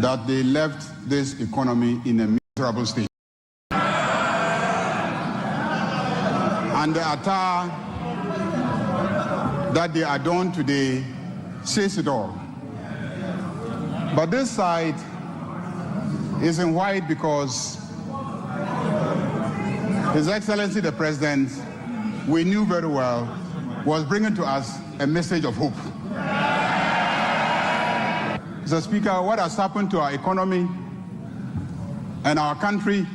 that they left this economy in a miserable state. And the attire that they adorn today says it all. But this side is in white because His Excellency the President, we knew very well, was bringing to us a message of hope. Mr. Speaker, what has happened to our economy and our country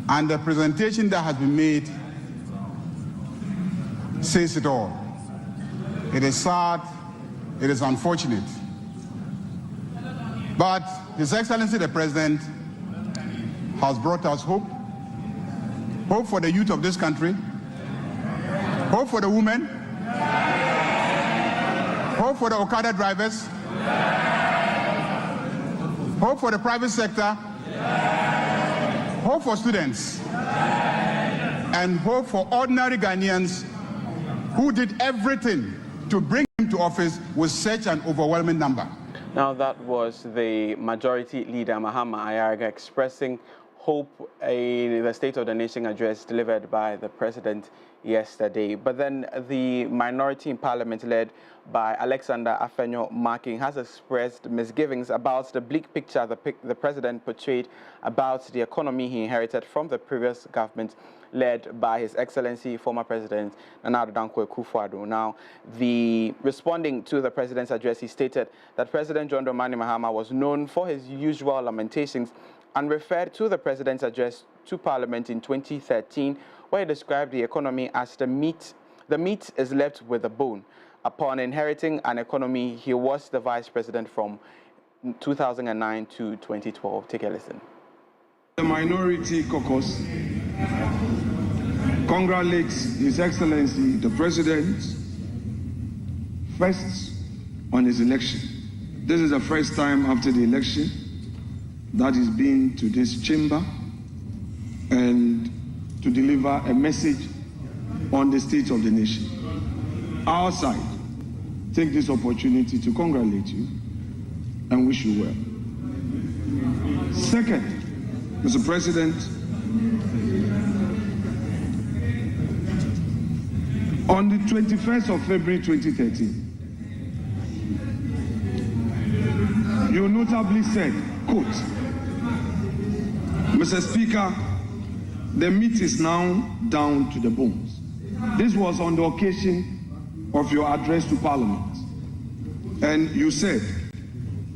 and the presentation that has been made says it all. It is sad, it is unfortunate. But His Excellency the President has brought us hope. Hope for the youth of this country. Hope for the women. Hope for the Okada drivers. Hope for the private sector. Hope for students. And hope for ordinary Ghanaians who did everything to bring him to office with such an overwhelming number. Now, that was the Majority Leader, Mahama Ayarga, expressing hope in the State of the Nation address delivered by the President yesterday. But then the minority in Parliament, led by Alexander Afenyo Marking, has expressed misgivings about the bleak picture the President portrayed about the economy he inherited from the previous government, led by His Excellency former President Nana Addo Dankwa Akufo-Addo. Now, responding to the President's address, he stated that President John Dramani Mahama was known for his usual lamentations and referred to the President's address to Parliament in 2013, where he described the economy as the meat is left with the bone. Upon inheriting an economy, he was the Vice President from 2009 to 2012. Take a listen. The Minority Caucus congratulates His Excellency the President first on his election. This is the first time after the election that he's been to this chamber and to deliver a message on the state of the nation. Our side take this opportunity to congratulate you and wish you well. Second, Mr. President, on the 21st of February 2013, you notably said, quote, Mr. Speaker, the meat is now down to the bones. This was on the occasion of your address to Parliament. And you said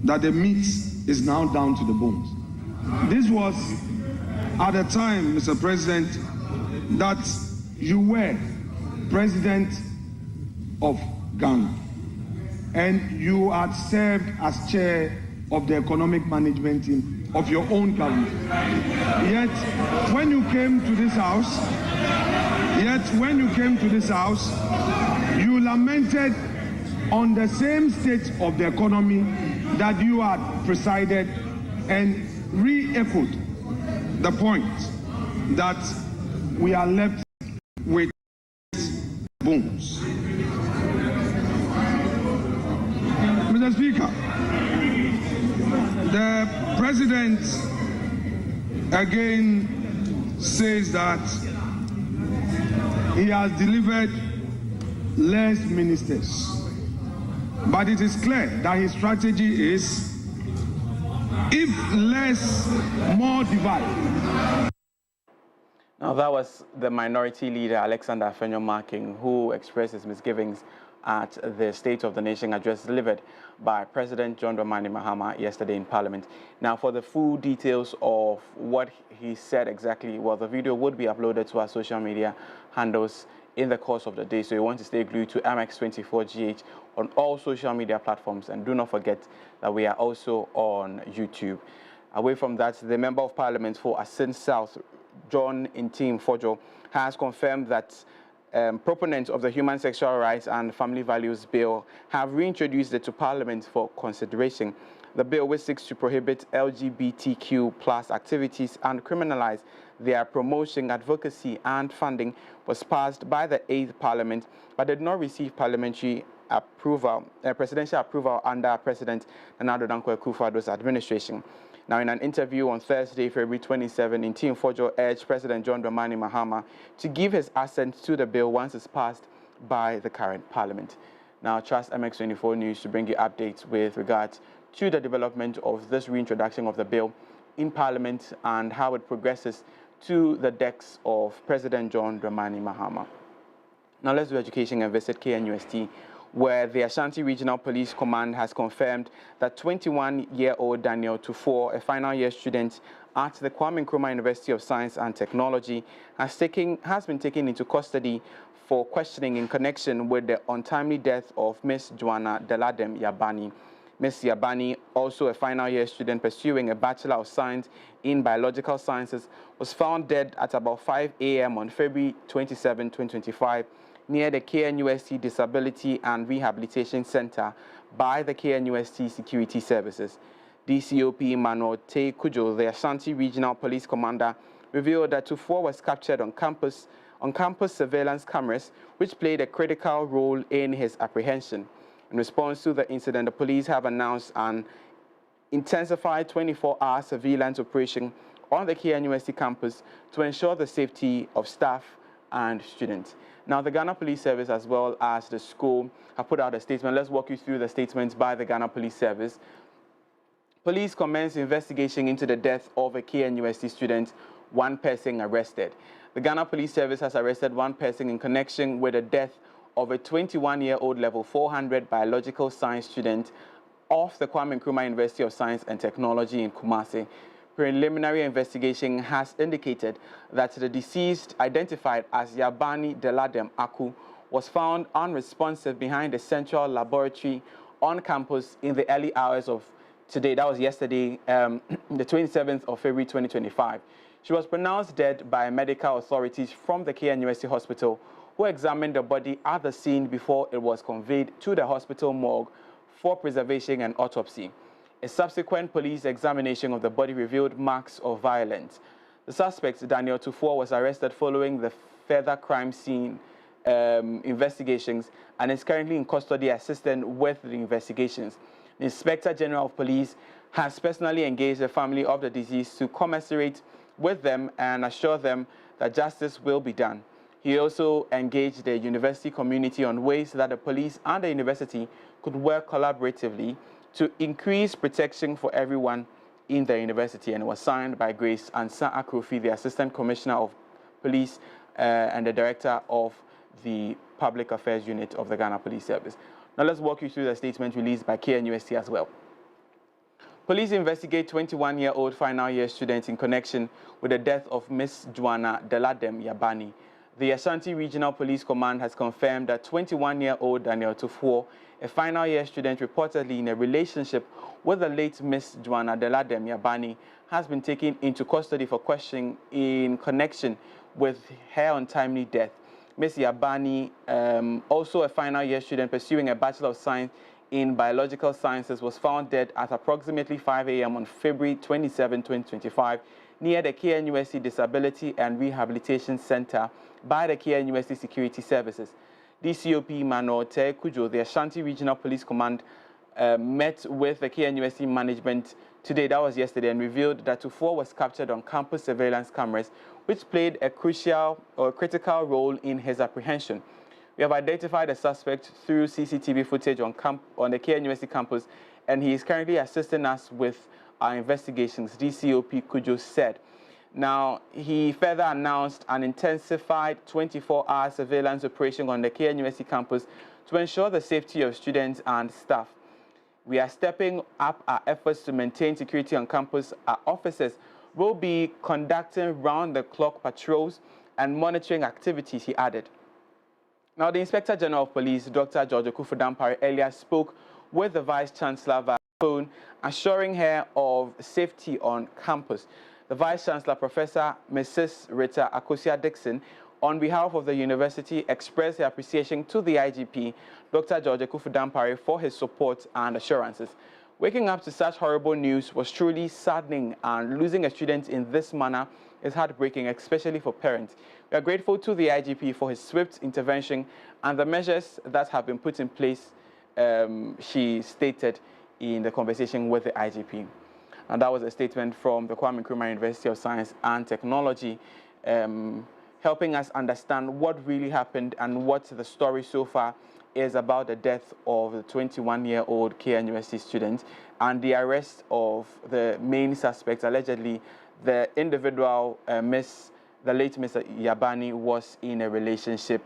that the meat is now down to the bones. This was at a time, Mr. President, that you were President of Ghana. And you had served as chair of the economic management team of your own government. Yet, when you came to this house, you lamented on the same state of the economy that you had presided and re-echoed the point that we are left with bones. Mr. Speaker, the President again says that he has delivered less ministers. But it is clear that his strategy is, if less, more divide. Now, that was the Minority Leader, Alexander Afenyo Marking, who expressed his misgivings at the State of the Nation address delivered by President John Dramani Mahama yesterday in Parliament. Now, for the full details of what he said exactly, well, the video would be uploaded to our social media handles in the course of the day. So you want to stay glued to MX24GH on all social media platforms. And do not forget that we are also on YouTube. Away from that, the Member of Parliament for Asin South, John Intim Fojo, has confirmed that proponents of the Human Sexual Rights and Family Values Bill have reintroduced it to Parliament for consideration. The bill, which seeks to prohibit LGBTQ+ activities and criminalize their promotion, advocacy and funding, was passed by the 8th Parliament but did not receive parliamentary presidential approval under President Nana Addo Dankwa Akufo-Addo's administration. Now, in an interview on Thursday, February 27, Ntim Fojo urged President John Dramani Mahama to give his assent to the bill once it's passed by the current parliament. Now, trust MX24 News to bring you updates with regards to the development of this reintroduction of the bill in Parliament and how it progresses to the decks of President John Dramani Mahama. Now, let's do education and visit KNUST, where the Ashanti Regional Police Command has confirmed that 21-year-old Daniel Tufor, a final-year student at the Kwame Nkrumah University of Science and Technology, has been taken into custody for questioning in connection with the untimely death of Miss Joanna Deladem Yabani. Miss Yabani, also a final-year student pursuing a Bachelor of Science in Biological Sciences, was found dead at about 5 a.m. on February 27, 2025, near the KNUST Disability and Rehabilitation Center by the KNUST Security Services. DCOP Emmanuel Te Kujo, the Ashanti Regional Police Commander, revealed that Tufor was captured on campus surveillance cameras, which played a critical role in his apprehension. In response to the incident, the police have announced an intensified 24-hour surveillance operation on the KNUST campus to ensure the safety of staff and students. Now, the Ghana Police Service as well as the school have put out a statement. Let's walk you through the statements by the Ghana Police Service. Police commenced investigation into the death of a KNUST student, one person arrested. The Ghana Police Service has arrested one person in connection with the death of a 21-year-old level 400 biological science student of the Kwame Nkrumah University of Science and Technology in Kumasi. Preliminary investigation has indicated that the deceased, identified as Yabani Deladem Aku, was found unresponsive behind the central laboratory on campus in the early hours of today. That was yesterday, the 27th of February 2025. She was pronounced dead by medical authorities from the KNUST hospital, who examined the body at the scene before it was conveyed to the hospital morgue for preservation and autopsy. A subsequent police examination of the body revealed marks of violence. The suspect, Daniel Tufor, was arrested following the further crime scene investigations and is currently in custody assisting with the investigations. The Inspector General of Police has personally engaged the family of the deceased to commiserate with them and assure them that justice will be done. He also engaged the university community on ways that the police and the university could work collaboratively to increase protection for everyone in the university, and it was signed by Grace Ansa Akrofi, the Assistant Commissioner of Police and the Director of the Public Affairs Unit of the Ghana Police Service. Now let's walk you through the statement released by KNUST as well. Police investigate 21-year-old final-year student in connection with the death of Miss Joanna Deladem Yabani. The Ashanti Regional Police Command has confirmed that 21-year-old Daniel Tufor, a final-year student reportedly in a relationship with the late Miss Joanna Deladem Yabani, has been taken into custody for questioning in connection with her untimely death. Miss Yabani, also a final-year student pursuing a Bachelor of Science in Biological Sciences, was found dead at approximately 5 a.m. on February 27, 2025, near the KNUST Disability and Rehabilitation Center by the KNUST Security Services. DCOP Emmanuel Te Kujo, the Ashanti Regional Police Command, met with the KNUST management today, that was yesterday, and revealed that Tufor was captured on campus surveillance cameras, which played a crucial or critical role in his apprehension. We have identified the suspect through CCTV footage on the KNUST campus, and he is currently assisting us with our investigations, DCOP Kujo said. Now, he further announced an intensified 24-hour surveillance operation on the KNUST campus to ensure the safety of students and staff. We are stepping up our efforts to maintain security on campus. Our officers will be conducting round-the-clock patrols and monitoring activities, he added. Now, the Inspector General of Police, Dr. George Okufu-Dampare, earlier spoke with the Vice-Chancellor via phone, assuring her of safety on campus. The Vice-Chancellor, Professor Mrs. Rita Akosia-Dixon, on behalf of the university, expressed her appreciation to the IGP, Dr. George Okufu-Dampare, for his support and assurances. Waking up to such horrible news was truly saddening, and losing a student in this manner is heartbreaking, especially for parents. We are grateful to the IGP for his swift intervention and the measures that have been put in place she stated in the conversation with the IGP. And that was a statement from the Kwame Nkrumah University of Science and Technology, helping us understand what really happened and what the story so far is about the death of the 21-year-old KNUST student and the arrest of the main suspect. Allegedly, the individual, the late Mr. Yabani, was in a relationship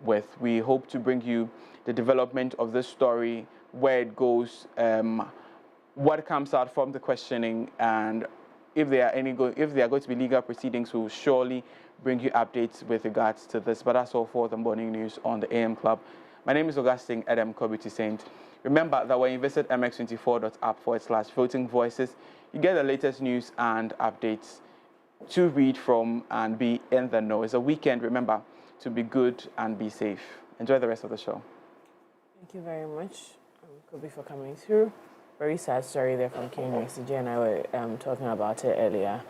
with. We hope to bring you the development of this story, where it goes, what comes out from the questioning, and if there are going to be legal proceedings, we'll surely bring you updates with regards to this. But that's all for the morning news on the AM Club. My name is Augustine Adam Kobiti Saint. Remember that when you visit mx24.app/voting voices, you get the latest news and updates to read from and be in the know. It's a weekend, remember, to be good and be safe. Enjoy the rest of the show. Thank you very much, Kobe, for coming through. Very sad story there from KNUST, and I were talking about it earlier.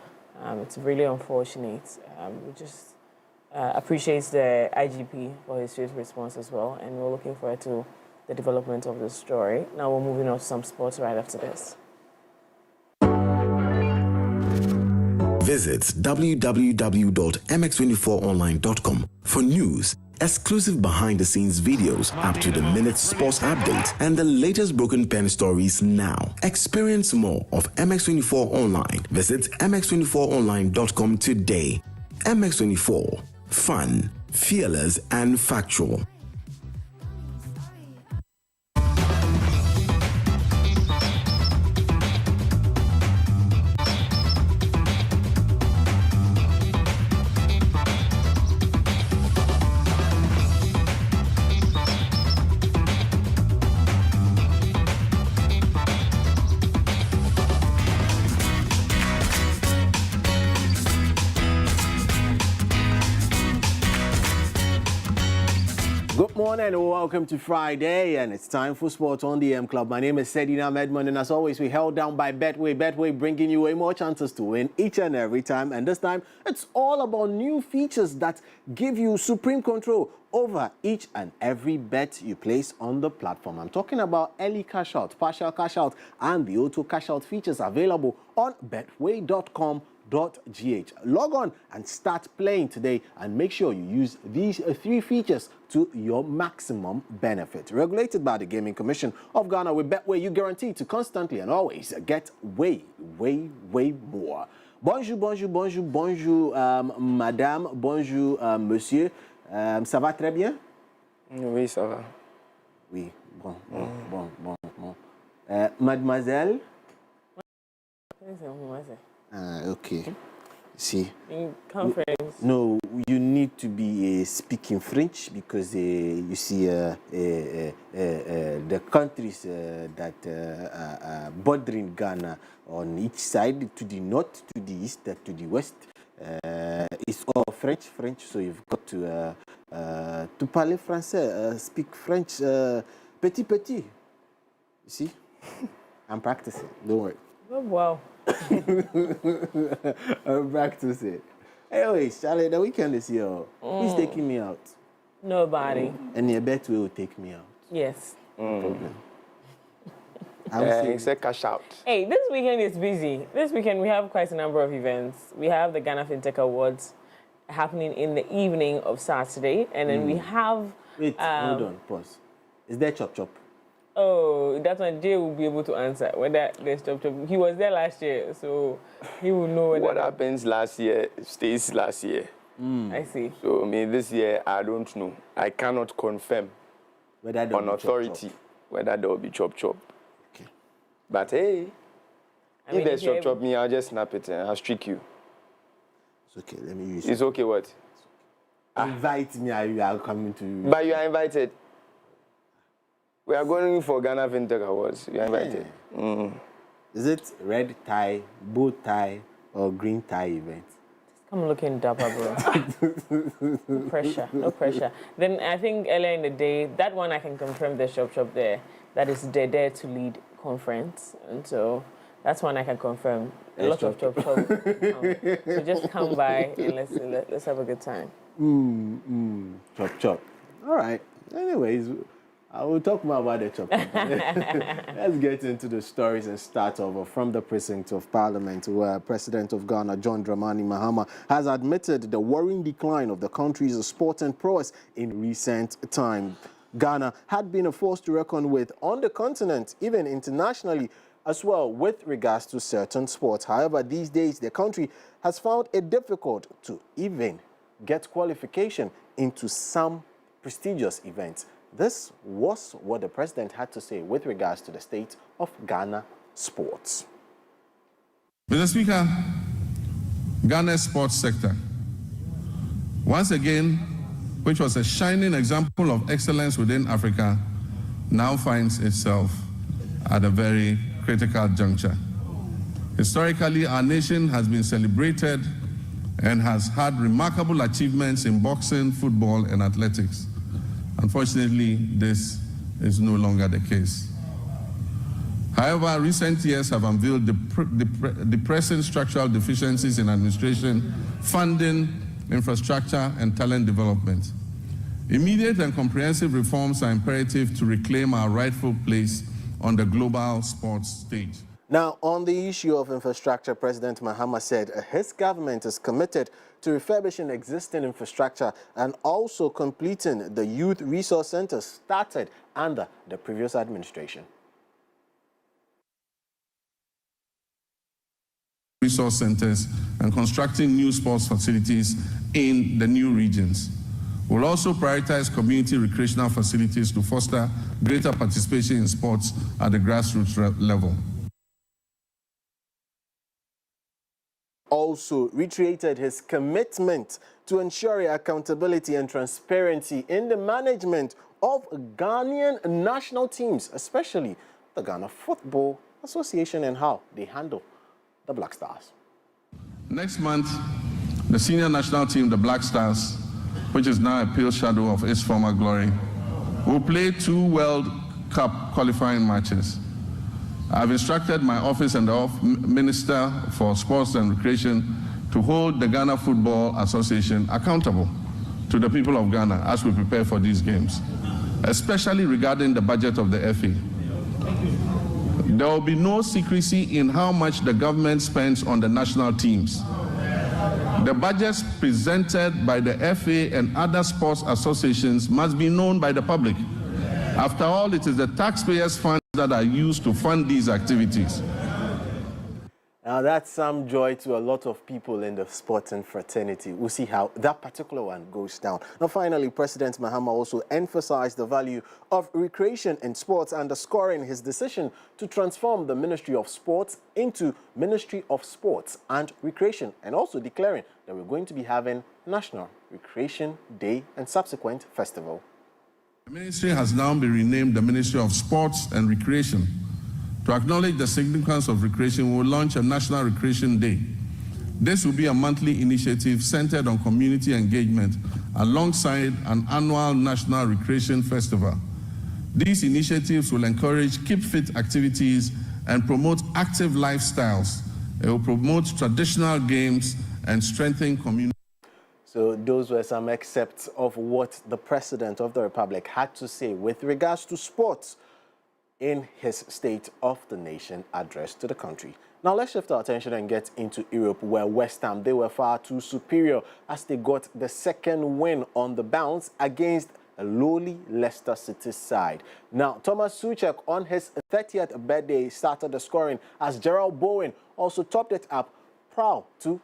It's really unfortunate. We just appreciate the IGP for his swift response as well, and we're looking forward to the development of the story. Now we're moving on to some sports right after this. Visit www.mx24online.com for news, exclusive behind-the-scenes videos, up-to-the-minute sports updates, and the latest Broken Pen stories now. Experience more of MX24 Online. Visit mx24online.com today. MX24. Fun, fearless, and factual. Good morning and welcome to Friday, and it's time for Sports on the M Club. My name is Sedina Medmon, and as always, we're held down by Betway. Betway bringing you way more chances to win each and every time, and this time it's all about new features that give you supreme control over each and every bet you place on the platform. I'm talking about early cash out, partial cash out, and the auto cash out features available on betway.com.gh. Log on and start playing today, and make sure you use these three features to your maximum benefit. Regulated by the Gaming Commission of Ghana, with Betway, you guarantee to constantly and always get way more. Bonjour, bonjour, bonjour, bonjour, madame, bonjour, monsieur. Ça va très bien? Oui, ça va. Oui, bon. Mademoiselle? Okay. See, In conference. no, you need to be speaking French, because you see the countries that are bordering Ghana on each side, to the north, to the east, to the west, it's all French. So you've got to parler français, speak French, petit. You see, I'm practicing. Don't worry. Oh, wow. I'm practicing. Anyways, Charlie, the weekend is here. Who's taking me out? Nobody. And your bet will take me out. Yes. No problem. I would He said cash out. Hey, this weekend is busy. This weekend we have quite a number of events. We have the Ghana FinTech Awards happening in the evening of Saturday, and then we have... Wait, hold on, pause. Is there chop? Oh, that's when Jay will be able to answer whether there's chop. He was there last year, so he will know whether... What happens last year stays last year. I see. So, this year, I don't know. I cannot confirm Whether there on will be authority whether there will be chop. Okay. But hey, I mean, if there's if chop, I'll just snap it and I'll streak you. It's okay, let me use It's okay, what? Invite me, you are coming to... But you are invited. We are going for Ghana FinTech Awards. You are invited. Is it red tie, bow tie, or green tie event? I'm looking dapper, bro. No pressure. Then I think earlier in the day, that one I can confirm the shop there. That is the Dare to Lead conference. And so that's one I can confirm. A lot of chop. So just come by and let's have a good time. Chop. All right. Anyways, I will talk more about the chop. Let's get into the stories and start over from the precinct of Parliament, where President of Ghana, John Dramani Mahama, has admitted the worrying decline of the country's sport and prowess in recent time. Ghana had been a force to reckon with on the continent, even internationally, as well with regards to certain sports. However, these days, the country has found it difficult to even get qualification into some prestigious events. This was what the president had to say with regards to the state of Ghana sports. Mr. Speaker, Ghana's sports sector, once again, which was a shining example of excellence within Africa, now finds itself at a very critical juncture. Historically, our nation has been celebrated and has had remarkable achievements in boxing, football, and athletics. Unfortunately, this is no longer the case. However, recent years have unveiled depressing structural deficiencies in administration, funding, infrastructure, and talent development. Immediate and comprehensive reforms are imperative to reclaim our rightful place on the global sports stage. Now, on the issue of infrastructure, President Mahama said his government is committed to refurbishing existing infrastructure and also completing the youth resource centers started under the previous administration. Resource centers and constructing new sports facilities in the new regions. We'll also prioritize community recreational facilities to foster greater participation in sports at the grassroots level. Also reiterated his commitment to ensuring accountability and transparency in the management of Ghanaian national teams, especially the Ghana Football Association, and how they handle the Black Stars. Next month, the senior national team, the Black Stars, which is now a pale shadow of its former glory, will play 2 World Cup qualifying matches. I've instructed my office and the Minister for Sports and Recreation to hold the Ghana Football Association accountable to the people of Ghana as we prepare for these games, especially regarding the budget of the Efya. There will be no secrecy in how much the government spends on the national teams. The budgets presented by the Efya and other sports associations must be known by the public. After all, it is the taxpayers' funds that are used to fund these activities. Now that's some joy to a lot of people in the sporting fraternity. We'll see how that particular one goes down. Now finally, President Mahama also emphasized the value of recreation in sports, underscoring his decision to transform the Ministry of Sports into Ministry of Sports and Recreation, and also declaring that we're going to be having National Recreation Day and subsequent festival. The ministry has now been renamed the Ministry of Sports and Recreation. To acknowledge the significance of recreation, we will launch a National Recreation Day. This will be a monthly initiative centered on community engagement alongside an annual National Recreation Festival. These initiatives will encourage keep fit activities and promote active lifestyles. It will promote traditional games and strengthen community. So those were some excerpts of what the President of the Republic had to say with regards to sports in his State of the Nation address to the country. Now let's shift our attention and get into Europe, where West Ham, they were far too superior as they got the second win on the bounce against a lowly Leicester City side. Now, Thomas Tuchel on his 30th birthday started the scoring as Gerald Bowen also topped it up, proud to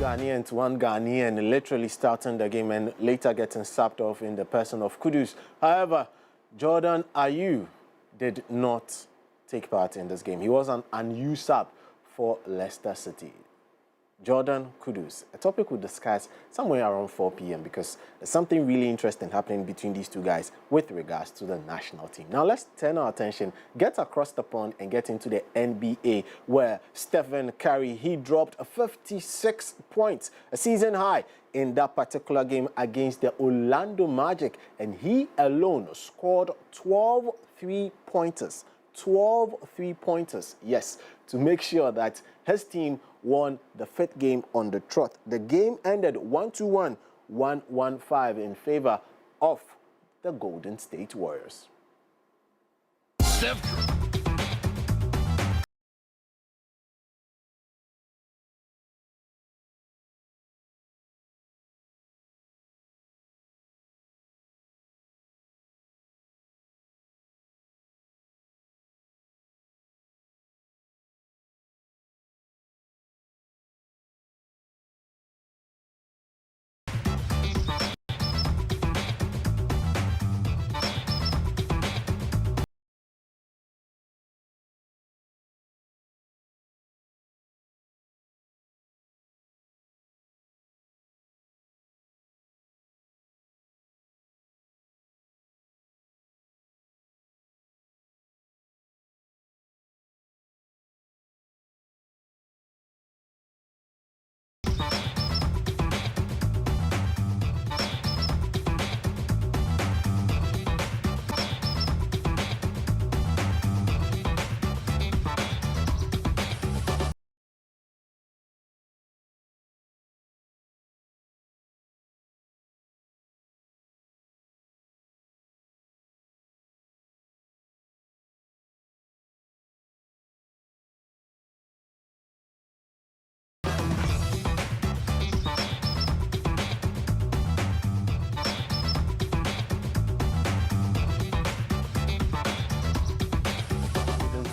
Ghanaian to one Ghanaian, literally starting the game and later getting sacked off in the person of Kudus. However, Jordan Ayew did not take part in this game. He was an unused sub for Leicester City. Jordan Kudus, a topic we'll discuss somewhere around 4 p.m. because there's something really interesting happening between these two guys with regards to the national team. Now let's turn our attention, get across the pond and get into the NBA where Stephen Curry, he dropped 56 points, a season high in that particular game against the Orlando Magic, and he alone scored 12 three-pointers. 12 three-pointers, yes, to make sure that his team won the 5th game on the trot. The game ended 1-1, 1-1-5 in favor of the Golden State Warriors.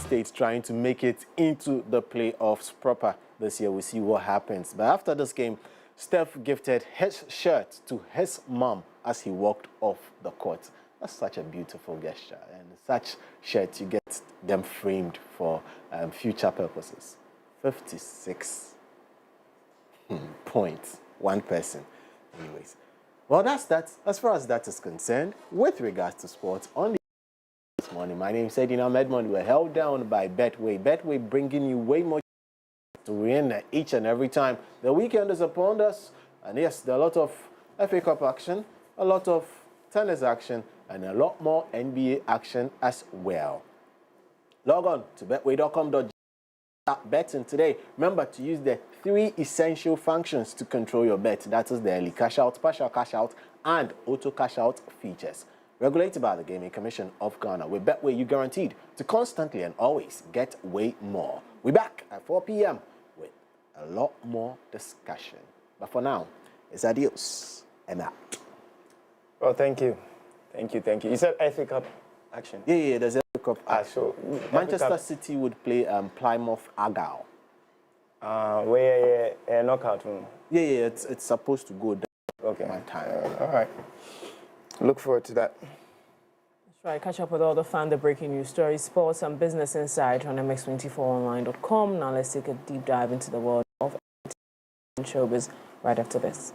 States trying to make it into the playoffs proper this year. We'll see what happens. But after this game, Steph gifted his shirt to his mom as he walked off the court. That's such a beautiful gesture. And such shirts, you get them framed for future purposes. 56 points, one person. Anyways, well, that's that. As far as that is concerned, with regards to sports, on the this morning, my name is Edina Medmond. We're held down by Betway. Betway bringing you way more to win each and every time. The weekend is upon us, and yes, there are a lot of FA Cup action, a lot of tennis action, and a lot more NBA action as well. Log on to betway.com.gh. Betting today. Remember to use the 3 essential functions to control your bet. That is the early cash out, partial cash out, and auto cash out features. Regulated by the Gaming Commission of Ghana. With Betway, you guaranteed to constantly and always get way more. We're back at 4 p.m. with a lot more discussion. But for now, it's adios and out. Well, thank you. Thank you. You said FA Cup action. Yeah, there's FA Cup action. So Manchester City would play Plymouth Argyle. Where a knockout room. Yeah, it's supposed to go down. Okay. My time. All right. Look forward to that. That's right. Catch up with all the fun, the breaking news stories, sports, and business insight on mx24online.com. Now let's take a deep dive into the world of showbiz right after this.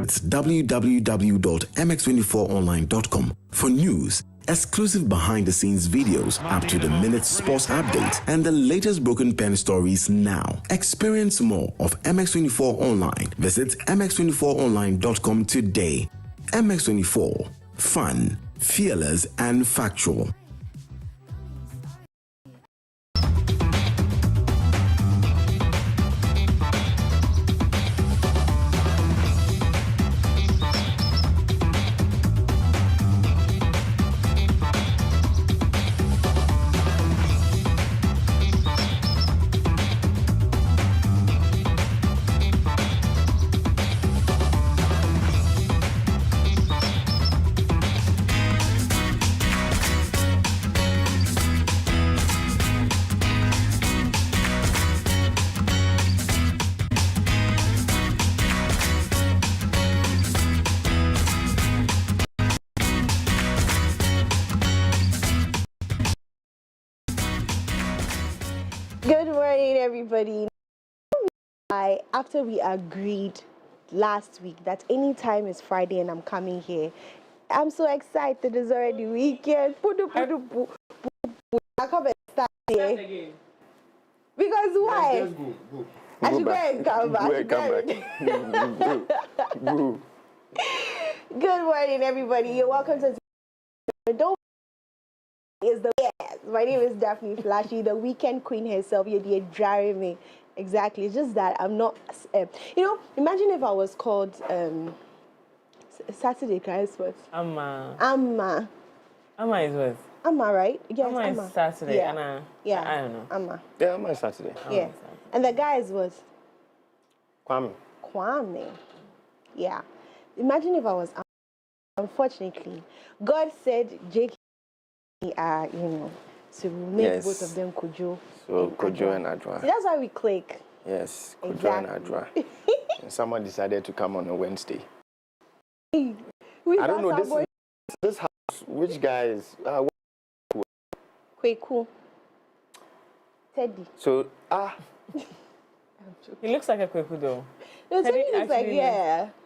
It's www.mx24online.com for news, exclusive behind-the-scenes videos, up-to-the-minute sports updates, and the latest broken pen stories now. Experience more of MX24 Online. Visit mx24online.com today. MX24. Fun, fearless, and factual. morning, everybody. After we agreed last week that any time is Friday and I'm coming here, I'm so excited. It's already weekend. I come and start here. Because why? Just go. I should go and come back. Go. Good morning, everybody. You're welcome to. Don't. Is the yes. My name is Daphne Flashy, the weekend queen herself. You're driving me. Exactly. It's just that I'm not. Imagine if I was called Saturday guys. What? Amma is what? Amma, right? Yes, Amma is Saturday. Yeah. Anna. Yeah. I don't know. Amma. Yeah, my Saturday. Yeah. And the guys was Kwame. Yeah. Imagine if I was. Unfortunately, God said Jake, to make both of them Kojo. So Kojo and Adwa. See, that's why we click. Yes, Kojo Exactly. and Adwa. And someone decided to come on a Wednesday. I don't know this house. Which guy is? Kweku. Teddy. So He looks like a Kweku though. No, Teddy looks like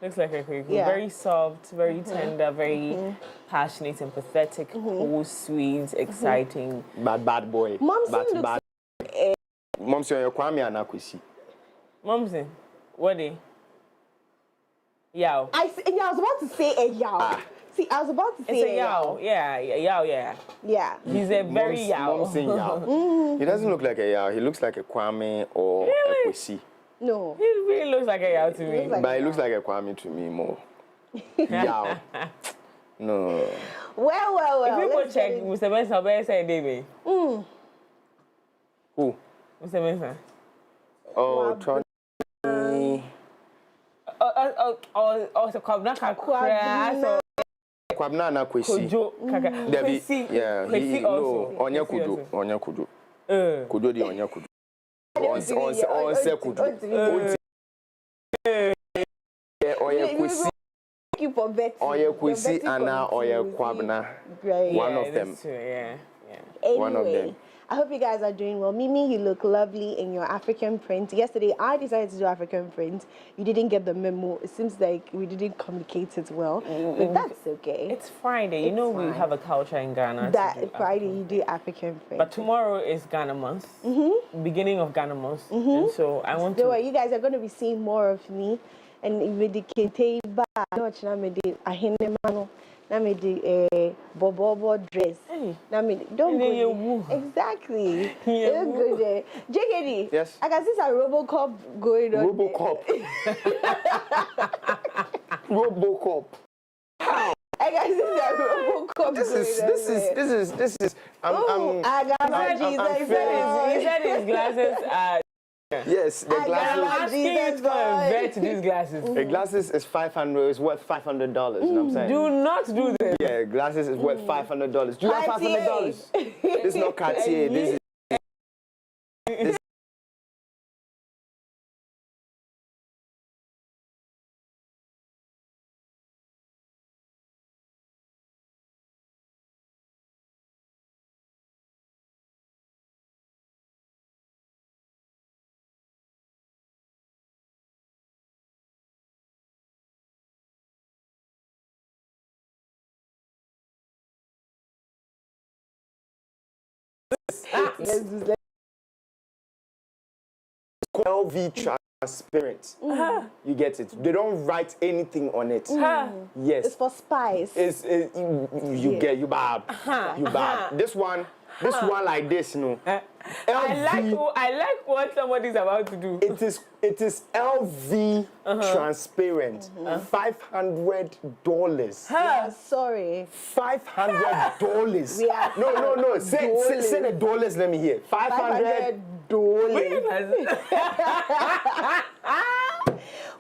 Looks like a Kweku. Yeah. Very soft, very tender, very passionate, empathetic, cool, sweet, exciting. bad boy. Momsen looks bad. Momsen, you're Kwame and Akwesi. Momsen, what day? Yao. I was about to say a yao. See, I was about to say It's a yao. Yeah. Yeah. He's a very yao. Momsen yao. He doesn't look like a yao. He looks like a Kwame or a Kwesi. No. He really looks like a yao to me. But he looks like a Kwame to me more. Yao. No. Well. If people check, Mr. Benson, where say David? Who? Mr. Benson. Oh, Tony. So Kwabna Kakura. Kwabna and Akwesi. Kojo. Kwesi. Yeah. Kwesi also. No. Onya Kudu. Kudu di Onya Kudu. Onse Kudu. Oya Kwesi. Oya Kwesi and Oya Kwabna. One of them. Yeah. Anyway, One of them. I hope you guys are doing well. Mimi, you look lovely in your African print. Yesterday, I decided to do African print. You didn't get the memo. It seems like we didn't communicate it well, but that's okay. It's Friday. You know we have a culture in Ghana. That Friday you do African print. But tomorrow is Ghana month. Beginning of Ghana month. And so I want Don't worry, you guys are going to be seeing more of me. And with the kente ba, no china me di ahene mano, na me di bobo dress. Na me don't go. Exactly. You're good. JKD. Yes. I can see some RoboCop going on. RoboCop. RoboCop. How? I can see that RoboCop. This is. I got he said his glasses are. Yes, the glasses. I'm asking you to convert these glasses. The glasses is $500. It's worth $500. You know what I'm saying? Do not do this. Yeah, glasses is worth $500. Do you have $500? This is not Cartier. This is. LV transparent. You get it. They don't write anything on it. Yes. It's for spies. You bad. You bad. This one like this, no. I like what somebody's about to do. It is LV transparent. $500. Sorry. $500. No. Say the dollars. Let me hear. $500.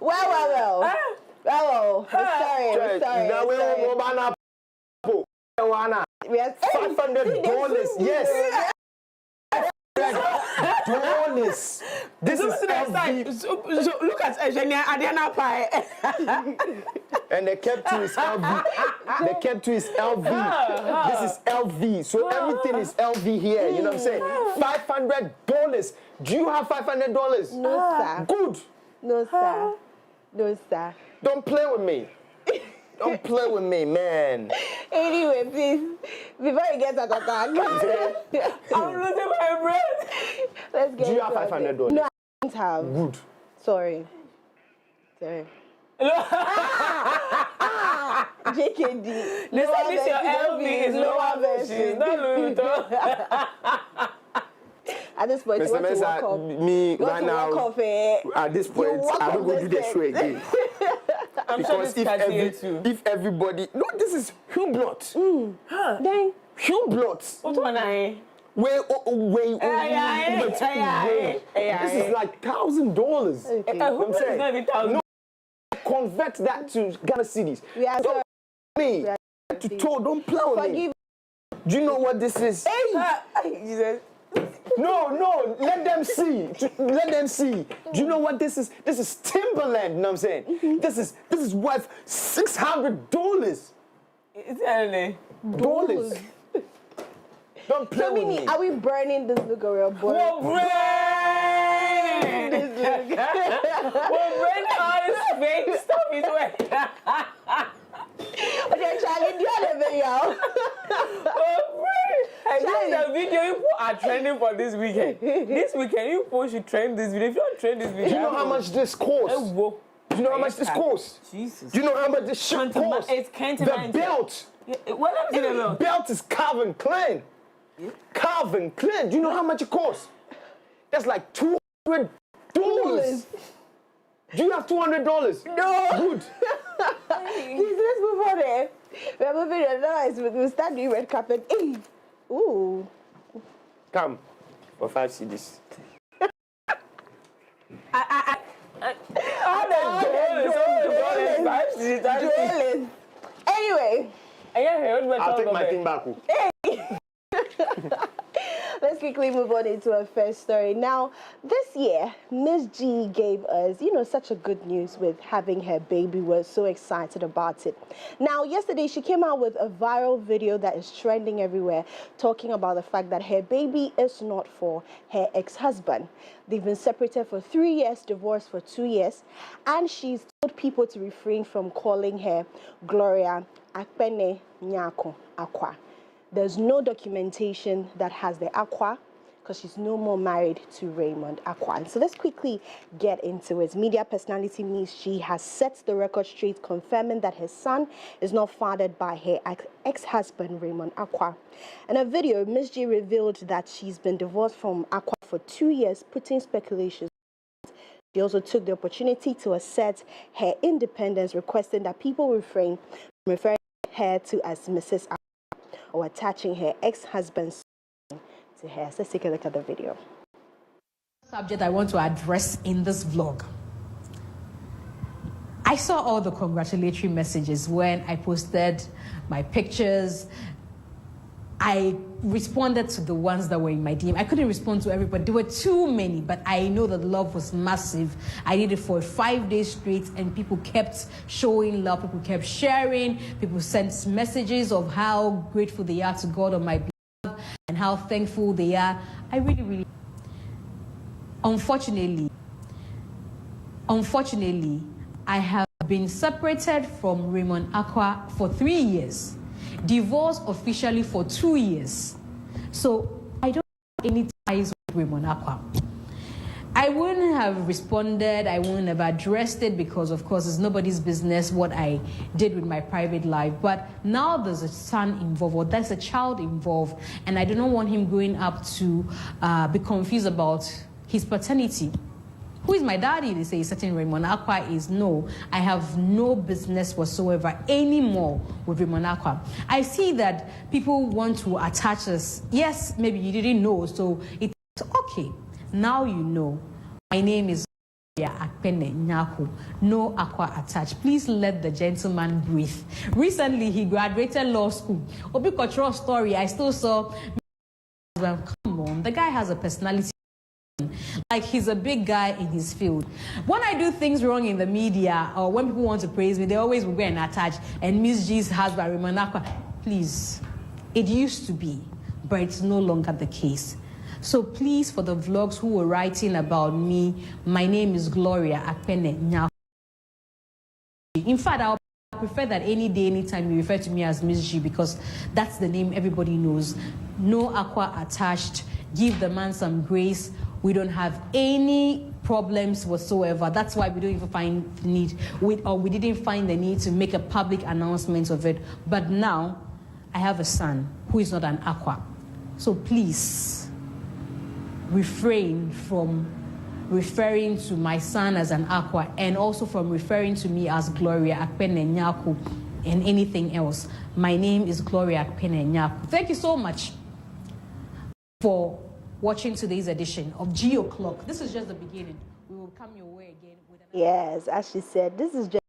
Well. Sorry. We have $500. Yes. $500. This is LV. So look at Adriana Pie. And the cap to is LV. The cap to is LV. This is LV. So everything is LV here. You know what I'm saying? $500. Do you have $500? No, sir. Good. No, sir. No, sir. Don't play with me. Don't play with me, man. Anyway, please, before you get that attack, I'm losing my breath. Let's get. Do you have $500? No, I don't have. Good. Sorry. JKD. This is your LV is lower version. It's not Louis Vuitton. At this point, Mr. Mensah, me right now, at this point, I don't go do the show again. I'm because sure this if everybody, no, this is Hublot. Dang. Hublot. What one I? Wait, this is like $1,000. Okay. You know what I'm saying? Not even 1,000. No, convert that to Ghana cedis. Yeah, Don't play me. To toe, don't play with me. Do you know what this is? Jesus. No, let them see. Let them see. Do you know what this is? This is Timberland, you know what I'm saying? This is worth $600. It's only Dollars. Don't play with me. Are we burning this look real boy? we'll brain. This look. We'll brain all this fake stuff is way. Okay, Charlie, do you have a video? And this is the video you are trending for this weekend. This weekend, you should trend this video. If you don't trend this video, Do you know how much this costs? Do you know how much this costs? Jesus. Do you know how much this shit costs? It's the belt. What happened to the belt? Belt is Calvin Klein. Calvin Klein. Do you know how much it costs? That's like $200. Do you have $200? No. Good. Let's move on there. We're moving on now. We'll start doing red carpet. Ooh. Come for 5 CDs. Anyway. I'll take my thing back. Let's quickly move on into our first story. Now, this year, Miss G gave us, such a good news with having her baby. We're so excited about it. Now, yesterday, she came out with a viral video that is trending everywhere, talking about the fact that her baby is not for her ex-husband. They've been separated for 3 years, divorced for 2 years, and she's told people to refrain from calling her Gloria Akpene Nyako Akwa. There's no documentation that has the Aqua because she's no more married to Raymond Akwa. And so let's quickly get into it. Media personality Miss G has set the record straight, confirming that her son is not fathered by her ex-husband Raymond Akwa. In a video, Miss G revealed that she's been divorced from Akwa for 2 years, putting speculations. She also took the opportunity to assert her independence, requesting that people refrain from referring her to as Mrs. Akwa or attaching her ex-husband's to her. So let's take a look at the video. Subject I want to address in this vlog. I saw all the congratulatory messages when I posted my pictures. I responded to the ones that were in my DM. I couldn't respond to everybody. There were too many, but I know that love was massive. I did it for 5 days straight, and people kept showing love. People kept sharing. People sent messages of how grateful they are to God on my behalf and how thankful they are. I really, unfortunately, I have been separated from Raymond Akwa for 3 years. Divorced officially for 2 years. So I don't have any ties with Raymond Akwa. I wouldn't have responded, I wouldn't have addressed it because of course it's nobody's business what I did with my private life. But now there's a son involved, or there's a child involved, and I do not want him growing up to be confused about his paternity. Who is my daddy? They say certain Raymond Akwa is no. I have no business whatsoever anymore with Raymond Akwa. I see that people want to attach us. Yes, maybe you didn't know, so it's okay. Now you know. My name is Akpene Nyako. No Akwa attached. Please let the gentleman breathe. Recently, he graduated law school. Obi cultural story. I still saw. Well, come on, the guy has a personality. Like he's a big guy in his field. When I do things wrong in the media or when people want to praise me, they always will go and attach and Miss G's husband, Raymond Akwa. Please, it used to be, but it's no longer the case. So please, for the vlogs who were writing about me, my name is Gloria Akpene Nyaku. In fact, I'll prefer that any day, anytime you refer to me as Miss G because that's the name everybody knows. No Aqua attached. Give the man some grace. We don't have any problems whatsoever. That's why we don't even find the need, we didn't find the need to make a public announcement of it. But now, I have a son who is not an Aqua. So please, refrain from referring to my son as an Aqua and also from referring to me as Gloria Akpene Nyaku and anything else. My name is Gloria Akpene Nyaku. Thank you so much for watching today's edition of G O'Clock. This is just the beginning. We will come your way again with another. Yes, as she said, this is just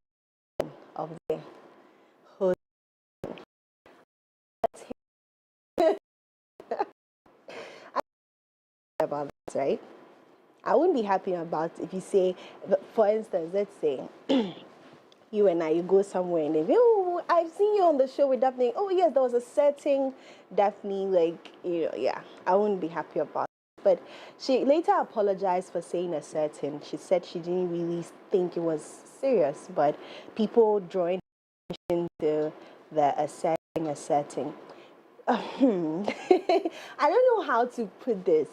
of the whole. About this, right? I wouldn't be happy about if you say, for instance, let's say you and I, you go somewhere and then, oh, I've seen you on the show with Daphne. Oh, yes, there was a setting, Daphne, like, you know, yeah, I wouldn't be happy about it. But she later apologized for saying a setting. She said she didn't really think it was serious, but people drawing attention to the asserting. I don't know how to put this,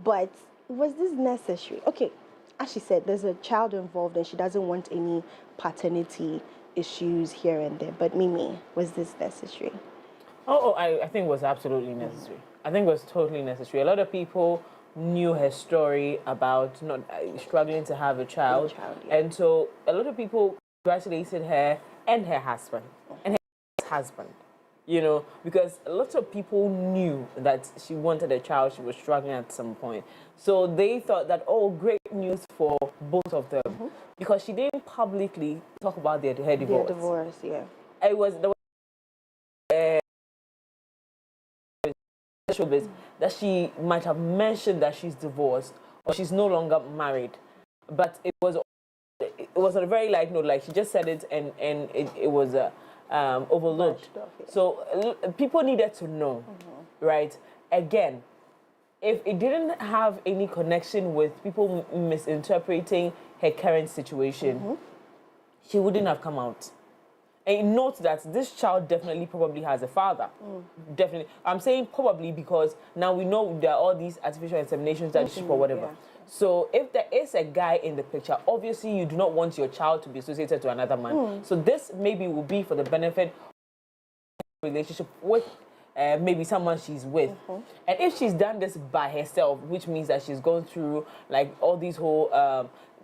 but was this necessary? Okay, as she said, there's a child involved and she doesn't want any paternity issues here and there. But Mimi, was this necessary? I think it was absolutely necessary. I think it was totally necessary. A lot of people knew her story about not struggling to have a child. And so a lot of people congratulated her and her husband and her husband. You know, because a lot of people knew that she wanted a child, she was struggling at some point. So they thought that, oh, great news for both of them. Because she didn't publicly talk about her divorce. Their divorce, yeah. There was that she might have mentioned that she's divorced or she's no longer married. But it was on a very light note, like she just said it and it was overlooked. So people needed to know, right? Again, if it didn't have any connection with people misinterpreting her current situation, she wouldn't have come out. And note that this child definitely probably has a father. Definitely. I'm saying probably because now we know there are all these artificial inseminations that or whatever. Yeah. So if there is a guy in the picture, obviously you do not want your child to be associated to another man. So this maybe will be for the benefit of relationship with maybe someone she's with. And if she's done this by herself, which means that she's gone through like all these whole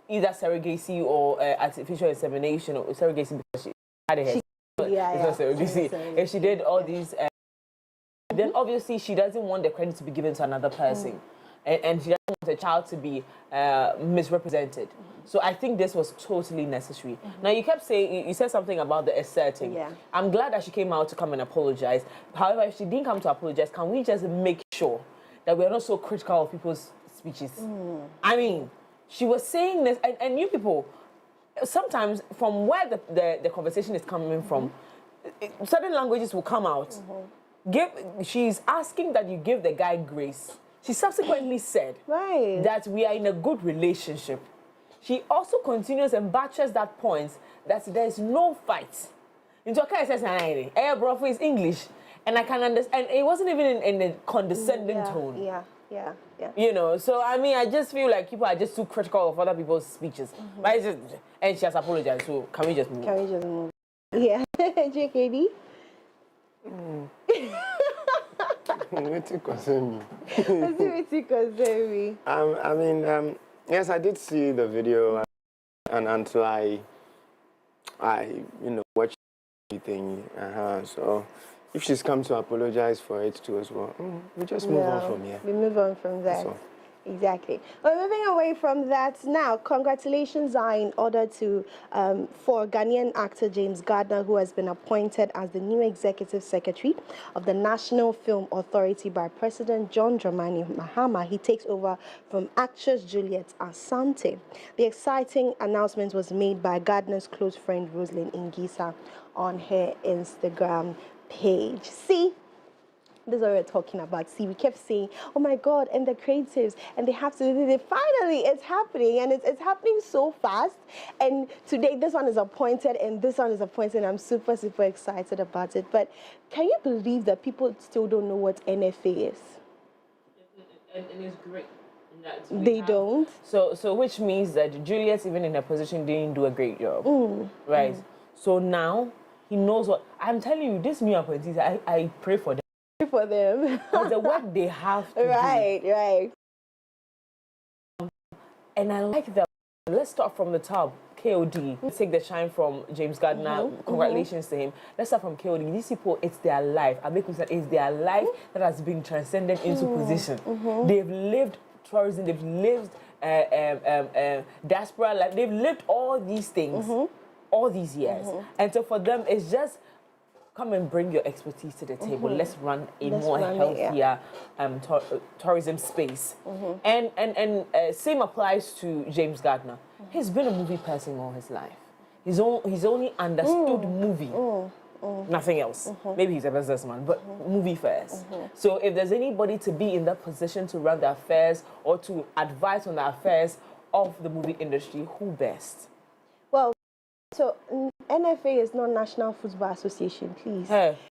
either surrogacy or artificial insemination or surrogacy because she had a head. It's not surrogacy. If she did all these, then obviously she doesn't want the credit to be given to another person. And she doesn't want the child to be misrepresented. So I think this was totally necessary. Now, you kept saying, you said something about the asserting. I'm glad that she came out to come and apologize. However, if she didn't come to apologize, can we just make sure that we are not so critical of people's speeches? I mean, she was saying this, and you people, sometimes from where the conversation is coming from, certain languages will come out. She's asking that you give the guy grace. She subsequently said that we are in a good relationship. She also continues and buttress that point that there is no fight. In Turkey, it says, "Hey, bro, is English," and I can understand. And it wasn't even in a condescending tone. Yeah. You know, so I mean, I just feel like people are just too critical of other people's speeches. But it's just, and she has apologized. So can we just move? Yeah, JKD. What concern me? I mean, yes, I did see the video, and until I watched everything. So if she's come to apologize for it too as well, we just move on from here. We move on from that. Exactly. Well, moving away from that now, congratulations are in order to for Ghanaian actor James Gardner, who has been appointed as the new executive secretary of the National Film Authority by President John Dramani Mahama. He takes over from actress Juliet Asante. The exciting announcement was made by Gardner's close friend Rosalind Ingisa on her Instagram page. See? This is what we're talking about. See, we kept saying, oh my God, and the creatives, and they have to, finally, it's happening, and it's happening so fast. And today, this one is appointed, and this one is appointed, and I'm super, super excited about it. But can you believe that people still don't know what NFA is? And it's great. They don't? So which means that Juliet, even in her position, didn't do a great job. Right? So now, he knows what, I'm telling you, this new appointees, I pray for them. For them. Because the work they have to Right. And I like that. Let's start from the top. KOD. Let's take the shine from James Gardner. Congratulations to him. Let's start from KOD. These people, it's their life. I make sense. It's their life that has been transcended into position. They've lived tourism. They've lived diaspora life. They've lived all these things all these years. And so for them, it's just come and bring your expertise to the table. Let's run a more healthier tourism space. And same applies to James Gardner. He's been a movie person all his life. He's only understood movie, nothing else. Maybe he's a businessman, but movie first. So if there's anybody to be in that position to run the affairs or to advise on the affairs of the movie industry, who best? Well, so NFA is not National Football Association, please.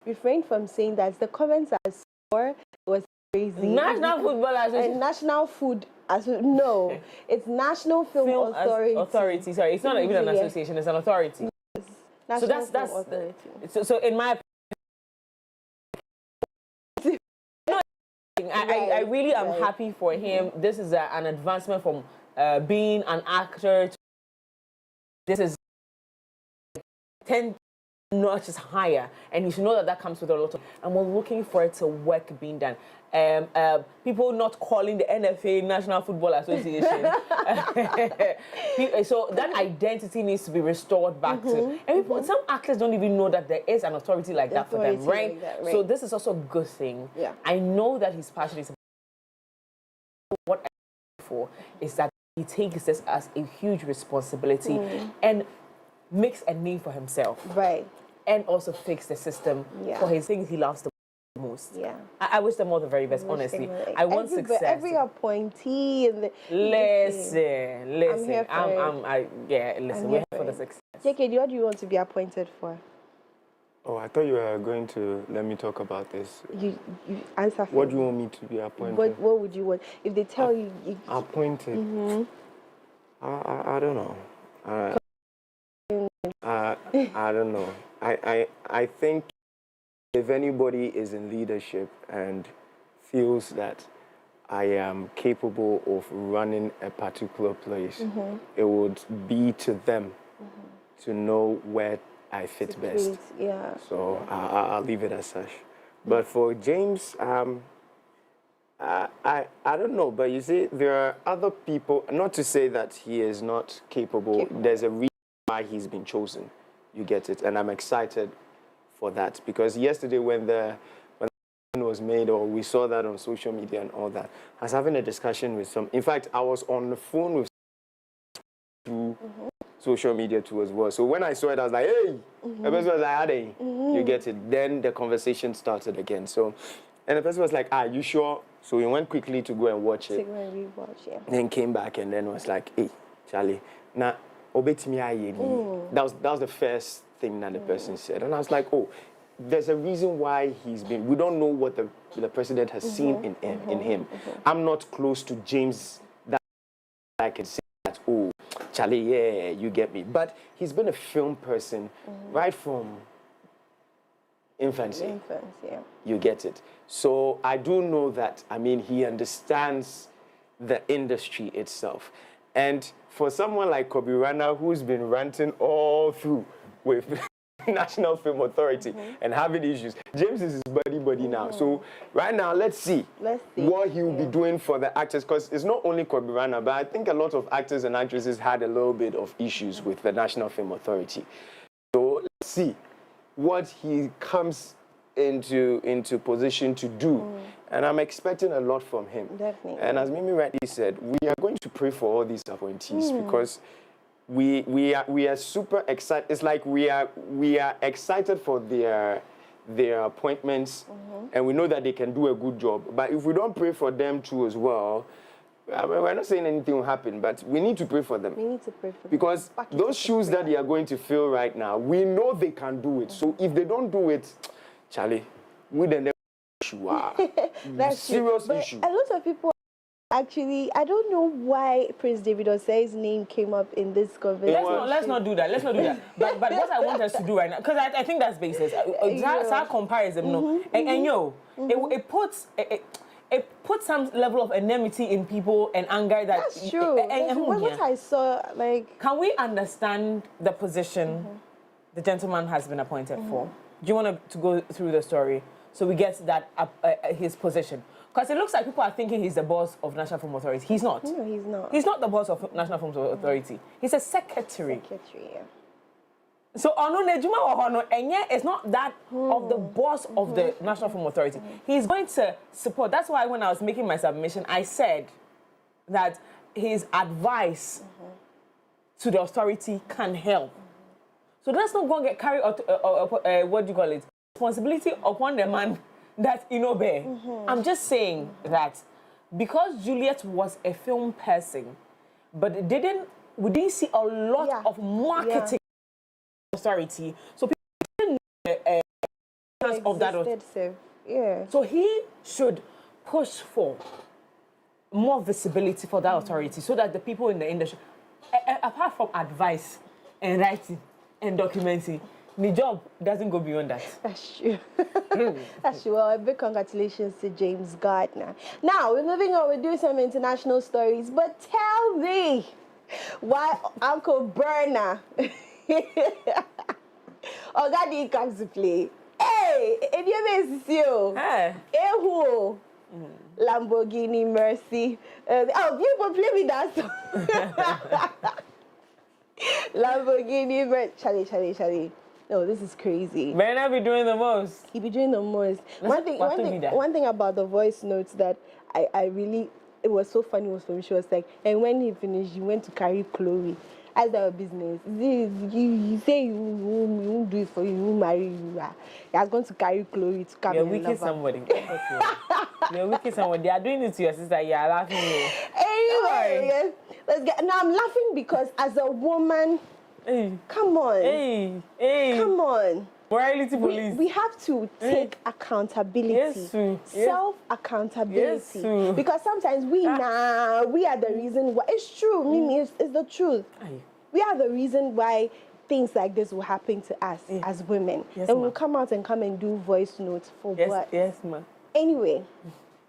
Refrain from saying that. The comments I saw was crazy. National Football Association. And National Food no, it's National Film Authority. Authority, sorry, it's not even an association; it's an authority. Yes. So that's authority. So in my opinion, I really am happy for him. This is an advancement from being an actor. This is 10 notches higher, and you should know that that comes with a lot of, and we're looking for it to work being done. People not calling the NFA National Football Association. So that identity needs to be restored back to, and people, some actors don't even know that there is an authority like that for them, right? So this is also a good thing. I know that he's passionate about what I for is that he takes this as a huge responsibility and makes a name for himself. And also fix the system for his things he loves the most. I wish them all the very best, honestly. I want success. Every appointee in the listen. Listen, We're here for the success. JK, what do you want to be appointed for? Oh, I thought you were going to let me talk about this. You answer for What do you want me to be appointed? What would you want? If they tell you... Appointed? I don't know. I don't know. I think if anybody is in leadership and feels that I am capable of running a particular place, it would be to them to know where I fit best. So I'll leave it as such. But for James, I don't know. But you see, there are other people, not to say that he is not capable. There's a reason why he's been chosen. You get it, and I'm excited for that, because yesterday when the was made, or we saw that on social media and all that, I was having a discussion with some. In fact, I was on the phone with social media too as well. So when I saw it, I was like, hey, the person was like, hey, you get it. Then the conversation started again. So, and the person was like, ah, you sure? So we went quickly to go and watch it. Then came back and then was like, hey, Charlie, now. That was the first thing that the person said. And I was like, oh, there's a reason why he's been... We don't know what the president has seen in him. I'm not close to James that I can say that, oh, Charlie, yeah, you get me. But he's been a film person right from infancy. You get it. So I do know that, I mean, he understands the industry itself. And for someone like Kobe Rana, who's been ranting all through with National Film Authority and having issues. James is his buddy now. So right now, let's see what he will be doing for the actors, because it's not only Kobe Rana, but I think a lot of actors and actresses had a little bit of issues with the National Film Authority. So let's see what he comes into position to do. And I'm expecting a lot from him. Definitely. And as Mimi rightly said, we are going to pray for all these appointees because we are super excited. It's like we are excited for their appointments, and we know that they can do a good job. But if we don't pray for them too as well, I mean, we're not saying anything will happen, but we need to pray for them. We need to pray for them. Because those shoes that they are going to fill right now, we know they can do it. So if they don't do it, Charlie, we the next issue. That's serious true. issue. A lot of people actually, I don't know why Prince David Osei's name came up in this conversation. Let's not do that. But what I want us to do right now, because I think that's basis. That comparison, no, and it puts some level of enmity in people and anger. That's true. What I saw, like, can we understand the position the gentleman has been appointed for? Do you want to go through the story so we get that his position? Because it looks like people are thinking he's the boss of National Film Authority. He's not. No, he's not. He's not the boss of National Film Authority. He's a secretary. Yeah. So, it's not that of the boss of the National Film Authority. He's going to support. That's why when I was making my submission, I said that his advice to the authority can help. So let's not go and get carried what do you call it? Responsibility upon the man that bear. I'm just saying that because Juliet was a film person, but we didn't see a lot of marketing authority. So people didn't know of that. So he should push for more visibility for that authority so that the people in the industry, apart from advice and writing and documenting, the job doesn't go beyond that. That's true. That's true. Well, a big congratulations to James Gardner. Now, we're moving on. We're doing some international stories. But tell me why Uncle Berna Ogadi comes to play. Hey, if you miss you. Hey, who? Lamborghini Mercy. People play with that song. Lamborghini Mercy. Charlie. No, this is crazy. Berna be doing the most. He be doing the most. One thing about the voice notes that I really, it was so funny was when she was like, and when he finished, he went to carry Chloe. As our business. You say you won't do it for you, you won't marry you. You're going to carry Chloe to come and love somebody. You're wicked somebody. They are doing it to your sister. You are laughing. Anyway, let's get. Now I'm laughing because as a woman, come on. Come on. Morality police. We have to take accountability, self-accountability. Yes, because sometimes we are the reason why. It's true, Mimi, it's the truth. We are the reason why things like this will happen to us as women. Yes, and we'll come out and do voice notes for what? Yes, ma'am. Anyway.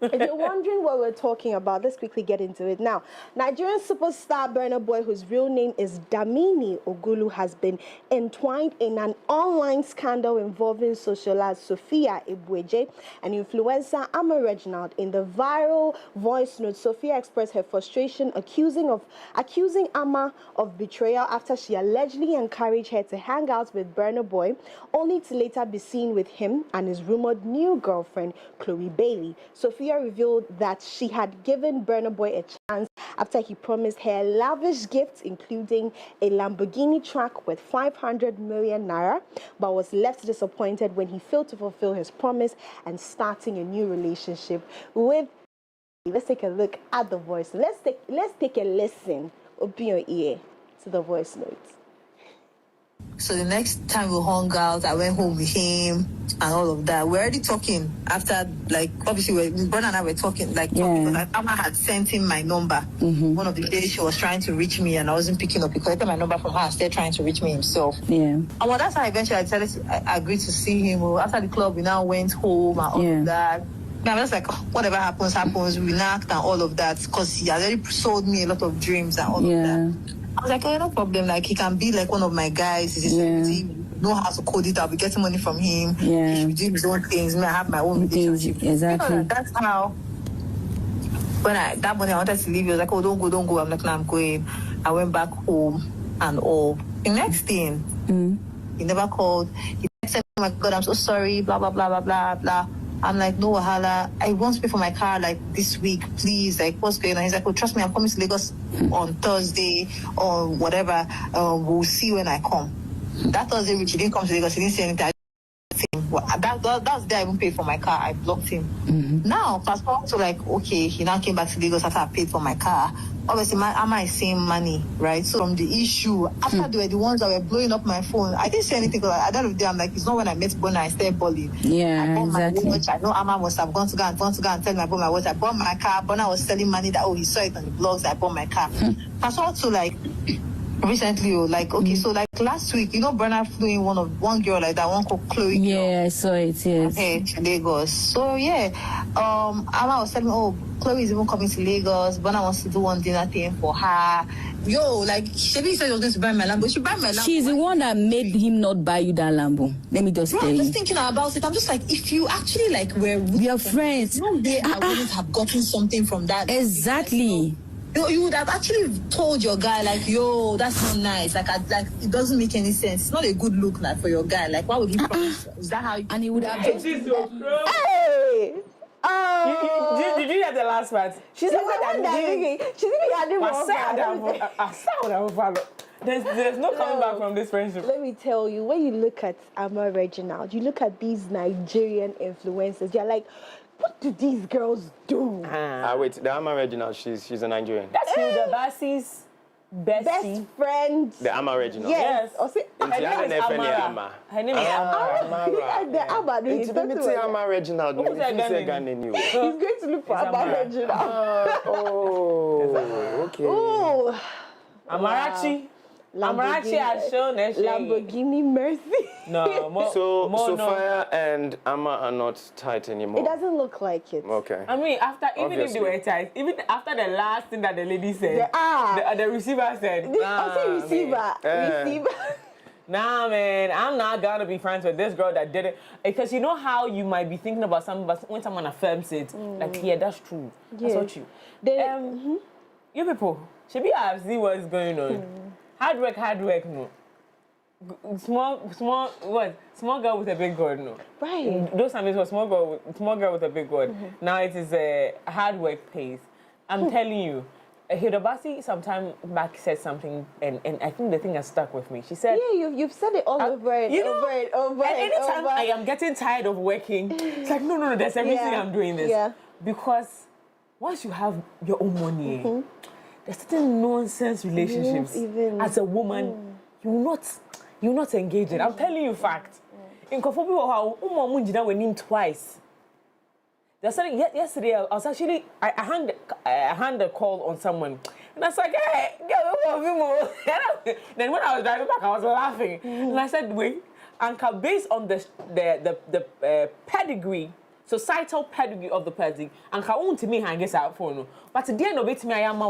If you're wondering what we're talking about, let's quickly get into it now. Nigerian superstar Burna Boy, whose real name is Damini Ogulu, has been entwined in an online scandal involving socialite Sophia Ebweje and influencer Amma Reginald. In the viral voice note, Sophia expressed her frustration accusing Amma of betrayal after she allegedly encouraged her to hang out with Burna Boy, only to later be seen with him and his rumored new girlfriend, Chloe Bailey. Sophia revealed that she had given Burna Boy a chance after he promised her lavish gifts, including a Lamborghini truck worth 500 million naira, but was left disappointed when he failed to fulfill his promise and starting a new relationship with. Let's take a look at the voice. Let's take a listen. Open your ear to the voice notes. So the next time we hung out, I went home with him and all of that. We're already talking after, like, obviously, Brother and I were talking, because Amma had sent him my number. One of the days she was trying to reach me and I wasn't picking up. He collected my number from her and started trying to reach me himself. And that's how eventually I agreed to see him. After the club, we now went home and all of that. I was like, whatever happens, we knocked and all of that, because he had already sold me a lot of dreams and all of that. I was like, no problem. Like, he can be like one of my guys. He's a celebrity. know how to code it. I'll be getting money from him. Yeah. He should do his own things. Me, I have my own relationship. Exactly. You know, that's how. When that morning I wanted to leave, he was like, "Oh, don't go." I'm like, "No, I'm going." I went back home and all. The next thing, he never called. He said, "Oh my God, I'm so sorry." Blah blah blah blah blah blah. I'm like, "No wahala. I want to pay for my car like this week, please. Like, what's going on?" He's like, "Oh, trust me, I'm coming to Lagos on Thursday or whatever. We'll see when I come." That Thursday, which he didn't come to Lagos, he didn't say anything. Well, that was the day I even paid for my car. I blocked him. Now, fast forward to like, okay, he now came back to Lagos after I paid for my car. Obviously, Amma is saying money, right? So from the issue, after they were the ones that were blowing up my phone, I didn't say anything because at the end of the day, I'm like, it's not when I met Bona I started balling. Yeah, I bought exactly. my watch. I know Amma must have gone to go and tell me I bought my watch. I bought my car. Bona was selling money that, he saw it on the blogs that I bought my car. Fast forward to like, recently, like, okay, so like last week, Bernard flew in one girl like that, one called Chloe. Yeah, I saw it, yes. Okay, to Lagos. So yeah, Amma was telling me, oh, Chloe is even coming to Lagos. Bernard wants to do one dinner thing for her. Yo, like, Shebi said he was going to buy my Lambo. She buy my Lambo. She's the one that made him not buy you that Lambo. Let me just tell I'm you. just thinking about it. I'm just like, if you actually like were with your friends, no way I wouldn't have gotten something from that. Exactly. You would have actually told your guy, like, yo, that's not nice. Like, it doesn't make any sense. It's not a good look like for your guy. Like, why would he promise? Is that how you... And he would have... Hey! Did you hear the last part? She's the one that she's even There's no coming back from this friendship. Let me tell you, when you look at Amma Reginald, you look at these Nigerian influencers, you're like, what do these girls do? Wait, the Amma Reginald, she's a Nigerian. That's Hilda Bassi's best friend. The Amma Reginald. Yes. Her name is Amara. Her name is Amara. The Amma. Let me say Amma Reginald. He's going to look for Amma Reginald. Okay. Oh. Amarachi. Amarachi has shown us Lamborghini Mercy. No, so Fire and Amma are not tight anymore. It doesn't look like it. Okay. I mean, even if they were tight, even after the last thing that the lady said, the receiver said, receiver. Nah, man, I'm not gonna be friends with this girl that did it. Because you know how you might be thinking about something, but when someone affirms it, like, yeah, that's true. That's not true. You people, should be see what's going on. Hard work, no. Small girl with a big God, no. Right. Those times it was small girl with a big God. Now it is a hard work pays. I'm telling you, Hilda Bassi sometime back said something, and I think the thing has stuck with me. She said, yeah, you've said it all over and over. And anytime I am getting tired of working, it's like, no, there's a reason I'm doing this. Yeah. Because once you have your own money, there's certain nonsense relationships as a woman you will not engage in. I'm telling you fact. In Kofobi, how we named twice. Yesterday, I was actually I had a call on someone, and I was like, hey, more. Then when I was driving back, I was laughing, and I said, wait, Anka, based on the pedigree. Societal pedigree of the person, and how to me hang us out for no. But at the end of it, me I am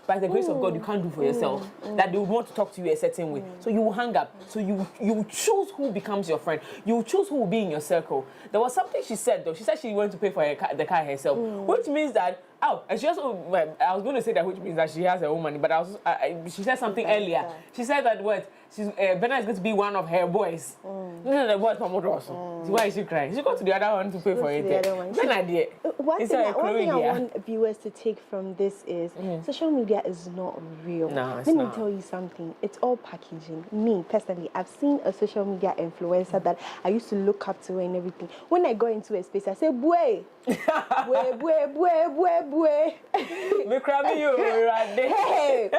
by the grace of God, you can't do for yourself. That they would want to talk to you a certain way, so you will hang up. So you choose who becomes your friend. You choose who will be in your circle. There was something she said though. She said she went to pay for the car herself, which means that and she also I was going to say that which means that she has her own money, but she said something earlier. She said that Bernard is going to be one of her boys. The boys from Modoso. Why is she crying? She go to the other one to pay for it. One thing I want viewers to take from this is social media is not real. No, Let me tell you something. It's all packaging. Me, personally, I've seen a social media influencer that I used to look up to and everything. When I go into a space, I say, "Boy, boy." Me cramming you right there. Hey,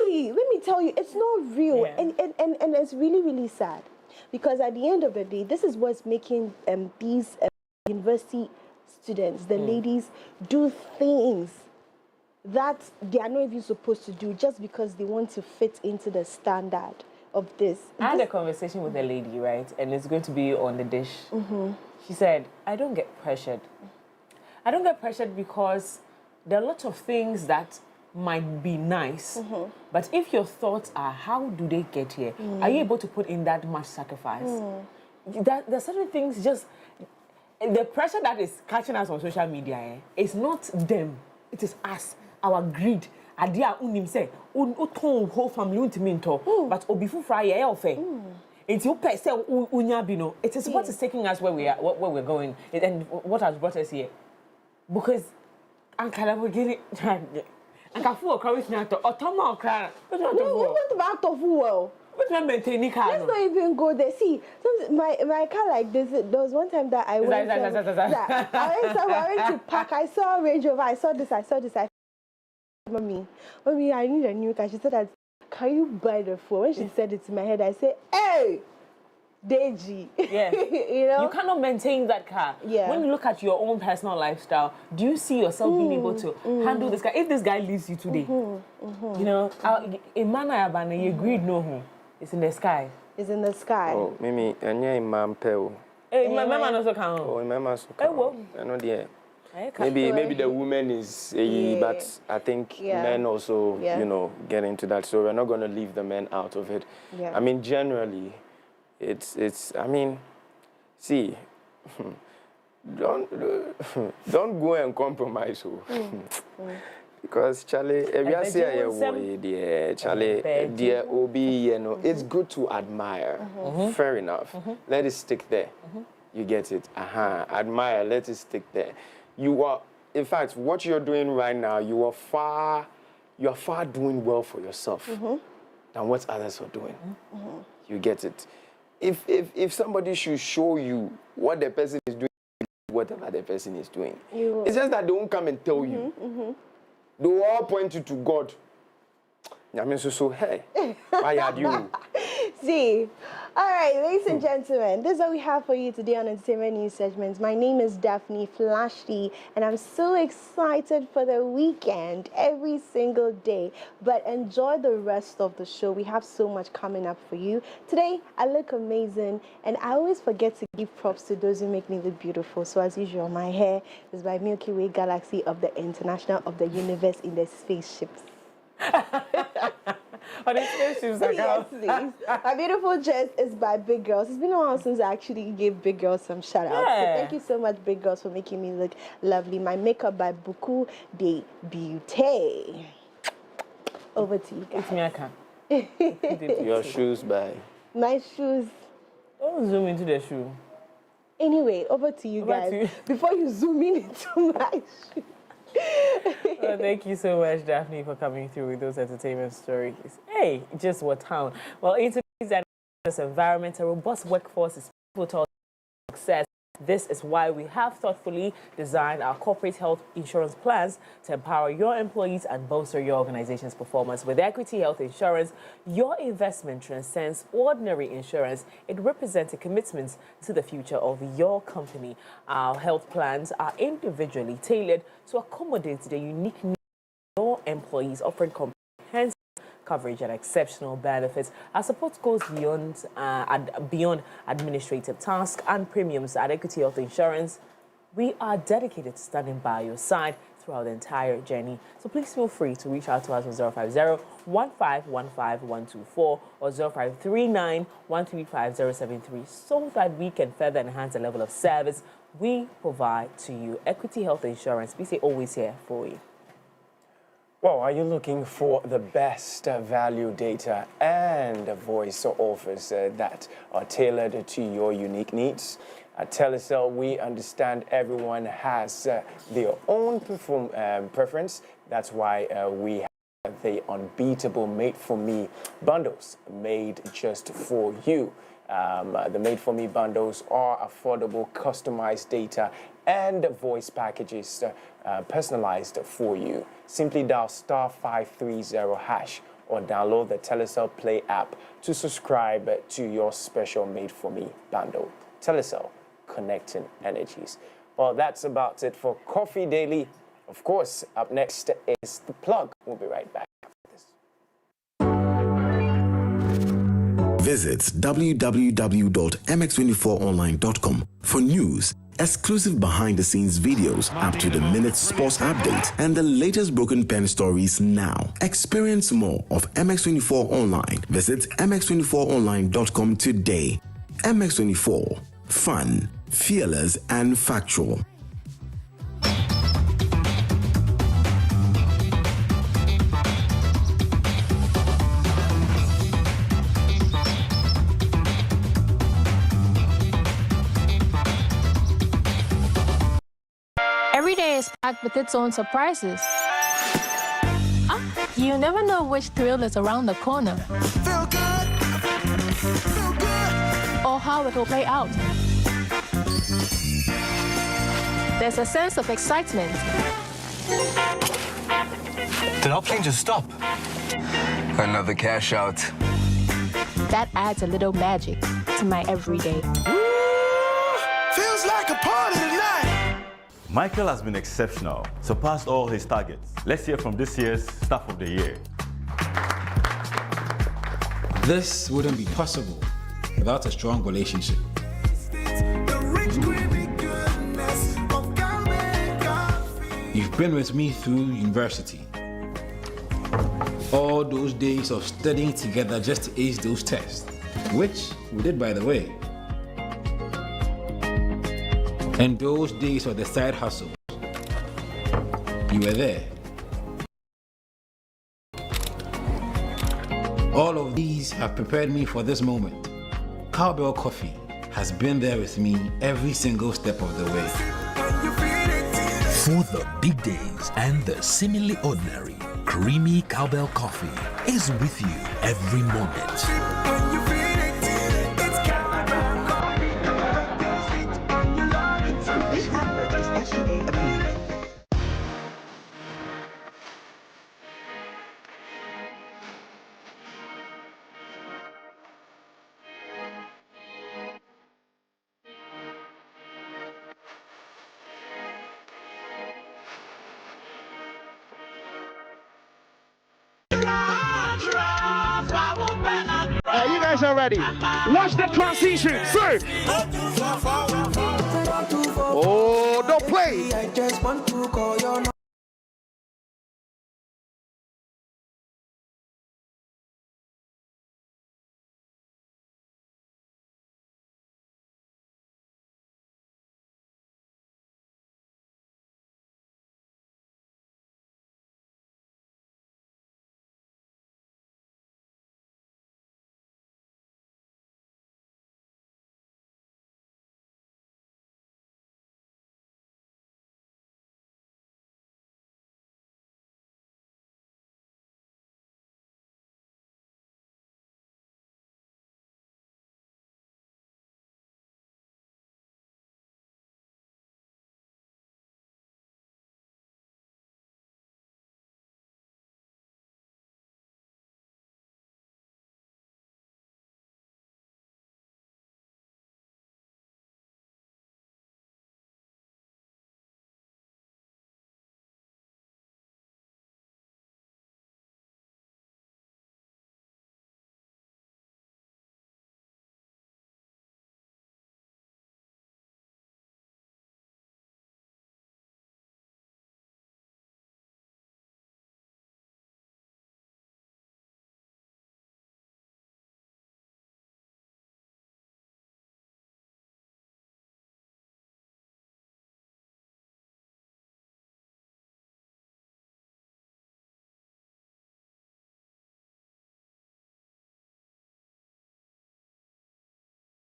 see, let me tell you, it's not real, and it's really, really sad, because at the end of the day, this is what's making these university students, the ladies, do things that they are not even supposed to do just because they want to fit into the standard of this. I had a conversation with a lady, right, and it's going to be on the dish. She said, I don't get pressured. I don't get pressured because there are lots of things that might be nice, but if your thoughts are, how do they get here? Are you able to put in that much sacrifice? There's certain things just, the pressure that is catching us on social media, it's not them, it is us, our greed. Adia unim say, whole family but obifu fry it's your pet say unyabino. It is what is taking us where we're going, and what has brought us here. Because Uncle will get it. Uncle Fu cry me out or Tom cry. What about the fool? Let's not even go there. See, my car like this. There was one time that I went. I went to park. I saw a Range Rover. I saw this. Mommy, I need a new car. She said that. Can you buy the phone? When she said it to my head, I said, hey, Deji. Yeah. You know? You cannot maintain that car. Yeah. When you look at your own personal lifestyle, do you see yourself being able to handle this guy? If this guy leaves you today, you know, in manner your greed no who. It's in the sky. It's in the sky. Oh, Mimi, and yeah, Imam Peo. Hey, my mama also come. Oh, my mama also come. I know the. Maybe the woman is, but I think men also, you know, get into that. So we're not going to leave the men out of it. Yeah. I mean, generally, it's. I mean, see, don't go and compromise, because Charlie, Charlie, dear Obi, you know, it's good to admire. Fair enough. Let it stick there. You get it. Admire. Let it stick there. You are, in fact, what you're doing right now, you are far doing well for yourself than what others are doing. You get it. If somebody should show you what the person is doing, whatever the person is doing, it's just that they won't come and tell you. They will all point you to God. I mean, so hey, why had you? See, all right, ladies and gentlemen, this is what we have for you today on Entertainment News Segments. My name is Daphne Flashy, and I'm so excited for the weekend every single day. But enjoy the rest of the show. We have so much coming up for you. Today, I look amazing, and I always forget to give props to those who make me look beautiful. So as usual, my hair is by Milky Way Galaxy of the International of the Universe in the spaceships. On the spaceships, yes, please. My beautiful dress is by Big Girls. It's been a while since I actually gave Big Girls some shout outs. So thank you so much, Big Girls, for making me look lovely. My makeup by Beaucoup de Beauté. Over to you guys. It's Miaka. Your shoes by. My shoes. Don't zoom into the shoe. Anyway, over to you guys. Before you zoom in into my shoe. Well, thank you so much, Daphne, for coming through with those entertainment stories. Hey, just what town? Well, in today's environment, a robust workforce is pivotal to success. This is why we have thoughtfully designed our corporate health insurance plans to empower your employees and bolster your organization's performance. With Equity Health Insurance, your investment transcends ordinary insurance. It represents a commitment to the future of your company. Our health plans are individually tailored to accommodate the unique needs of your employees, offering comprehensive coverage and exceptional benefits. Our support goes beyond administrative tasks and premiums. At Equity Health Insurance, we are dedicated to standing by your side throughout the entire journey. So please feel free to reach out to us on 050-1515-124 or 0539-135-073 so that we can further enhance the level of service we provide to you. Equity Health Insurance, we say always here for you. Well, are you looking for the best value data and voice offers that are tailored to your unique needs? At Telecel, we understand everyone has their own preference. That's why we have the unbeatable Made For Me bundles made just for you. The Made For Me bundles are affordable, customized data and voice packages personalized for you. Simply dial *530# or download the Telecel Play app to subscribe to your special Made For Me bundle. Telecel, connecting energies. Well, that's about it for Coffee Daily. Of course, up next is The Plug. We'll be right back after this. Visit www.mx24online.com for news, exclusive behind-the-scenes videos, up-to-the-minute sports updates, and the latest broken pen stories now. Experience more of MX24 Online. Visit mx24online.com today. MX24. Fun, fearless, and factual. Every day is packed with its own surprises. You never know which thrill is around the corner. Feel good. Feel good. Or how it will play out. There's a sense of excitement. Did our plane just stop? Another cash out. That adds a little magic to my everyday. Feels like a party tonight. Michael has been exceptional, surpassed all his targets. Let's hear from this year's Staff of the Year. This wouldn't be possible without a strong relationship. You've been with me through university. All those days of studying together just to ace those tests, which we did, by the way. And those days of the side hustle, you were there. All of these have prepared me for this moment. Cowbell Coffee has been there with me every single step of the way. For the big days and the seemingly ordinary, creamy Cowbell Coffee is with you every moment. You guys are ready. Watch the transition. Sir. Oh, don't play. I just want to call your name.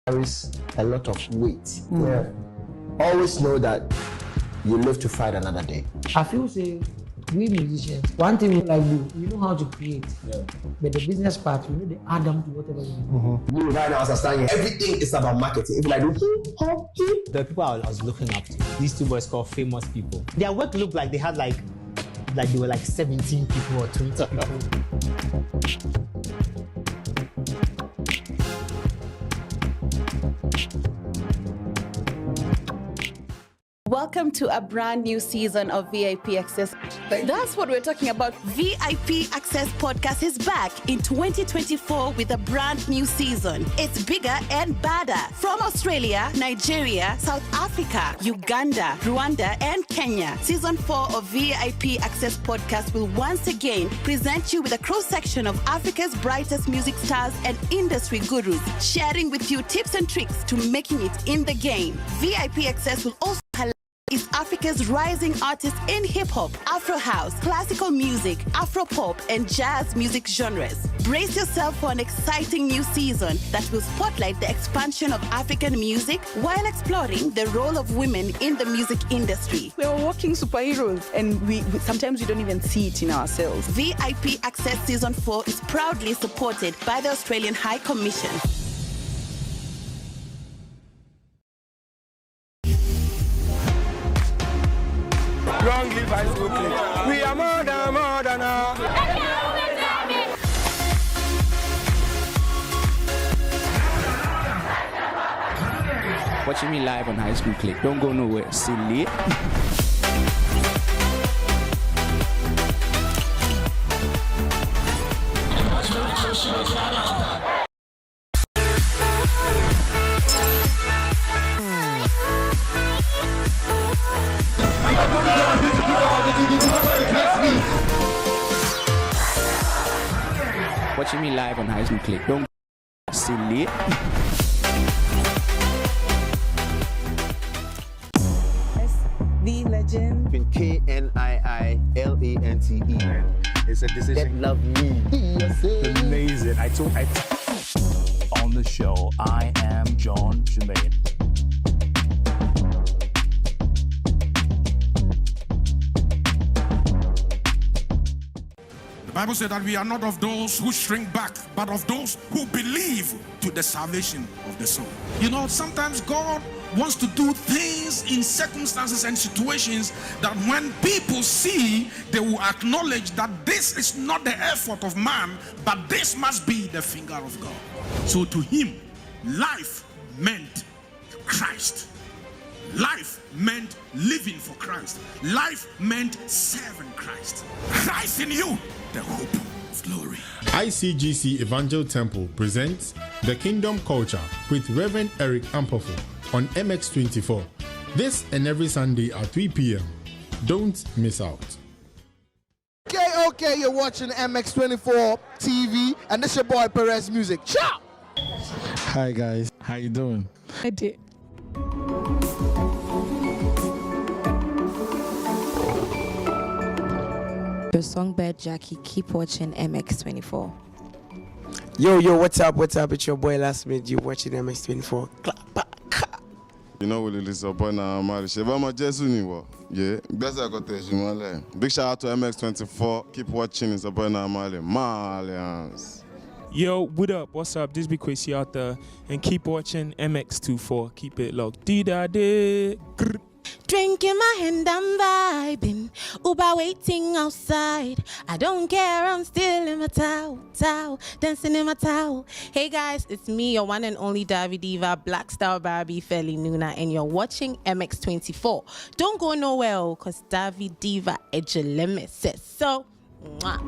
Carries a lot of weight. Yeah. Always know that you live to fight another day. I feel say we musicians, one thing we like do, we know how to create. Yeah. But the business part, we know the add them to whatever we do. You right now understand everything is about marketing. If like the people I was looking up to, these two boys called famous people. Their work looked like they had like they were like 17 people or 20 people. Welcome to a brand new season of VIP Access. That's what we're talking about. VIP Access Podcast is back in 2024 with a brand new season. It's bigger and badder. From Australia, Nigeria, South Africa, Uganda, Rwanda, and Kenya. Season 4 of VIP Access Podcast will once again present you with a cross-section of Africa's brightest music stars and industry gurus, sharing with you tips and tricks to making it in the game. VIP Access will also highlight East Africa's rising artists in hip-hop, Afro house, classical music, Afro pop, and jazz music genres. Brace yourself for an exciting new season that will spotlight the expansion of African music while exploring the role of women in the music industry. We're walking superheroes, and we sometimes we don't even see it in ourselves. VIP Access Season 4 is proudly supported by the Australian High Commission. Long live high school click. We are more than Watching me live on High School Click. Don't go nowhere. Silly. Watching me live on High School Click. Don't silly. The legend. KNIILANTE. It's a decision. That love me. Amazing. On the show, I am John Jermaine. The Bible said that we are not of those who shrink back, but of those who believe to the salvation of the soul. You know, sometimes God wants to do things in circumstances and situations that when people see, they will acknowledge that this is not the effort of man, but this must be the finger of God. So to him, life meant Christ. Life meant living for Christ. Life meant serving Christ. Christ in you, the hope of glory. ICGC Evangel Temple presents The Kingdom Culture with Reverend Eric Ampofo on MX24. This and every Sunday at 3 p.m. Don't miss out. Okay, you're watching MX24 TV, and this your boy Perez Music. Ciao! Hi guys, how you doing? I did. Your songbird Jackie, keep watching MX24. Yo, what's up? It's your boy Last Minute. You watching MX24. You know what it is about now, yeah. Big shout out to MX24. Keep watching. It's about now, Malians. Yo, what up? What's up? This be Kwesi out there, and keep watching MX24. Keep it locked. Dee-da-dee. Drink in my hand, I'm vibing. Uber waiting outside. I don't care, I'm still in my towel, dancing in my towel. Hey guys, it's me, your one and only Davi Diva, Black Star Barbie, Feli Nuna, and you're watching MX24. Don't go nowhere, because Davi Diva Ejeleme says so. Mwah.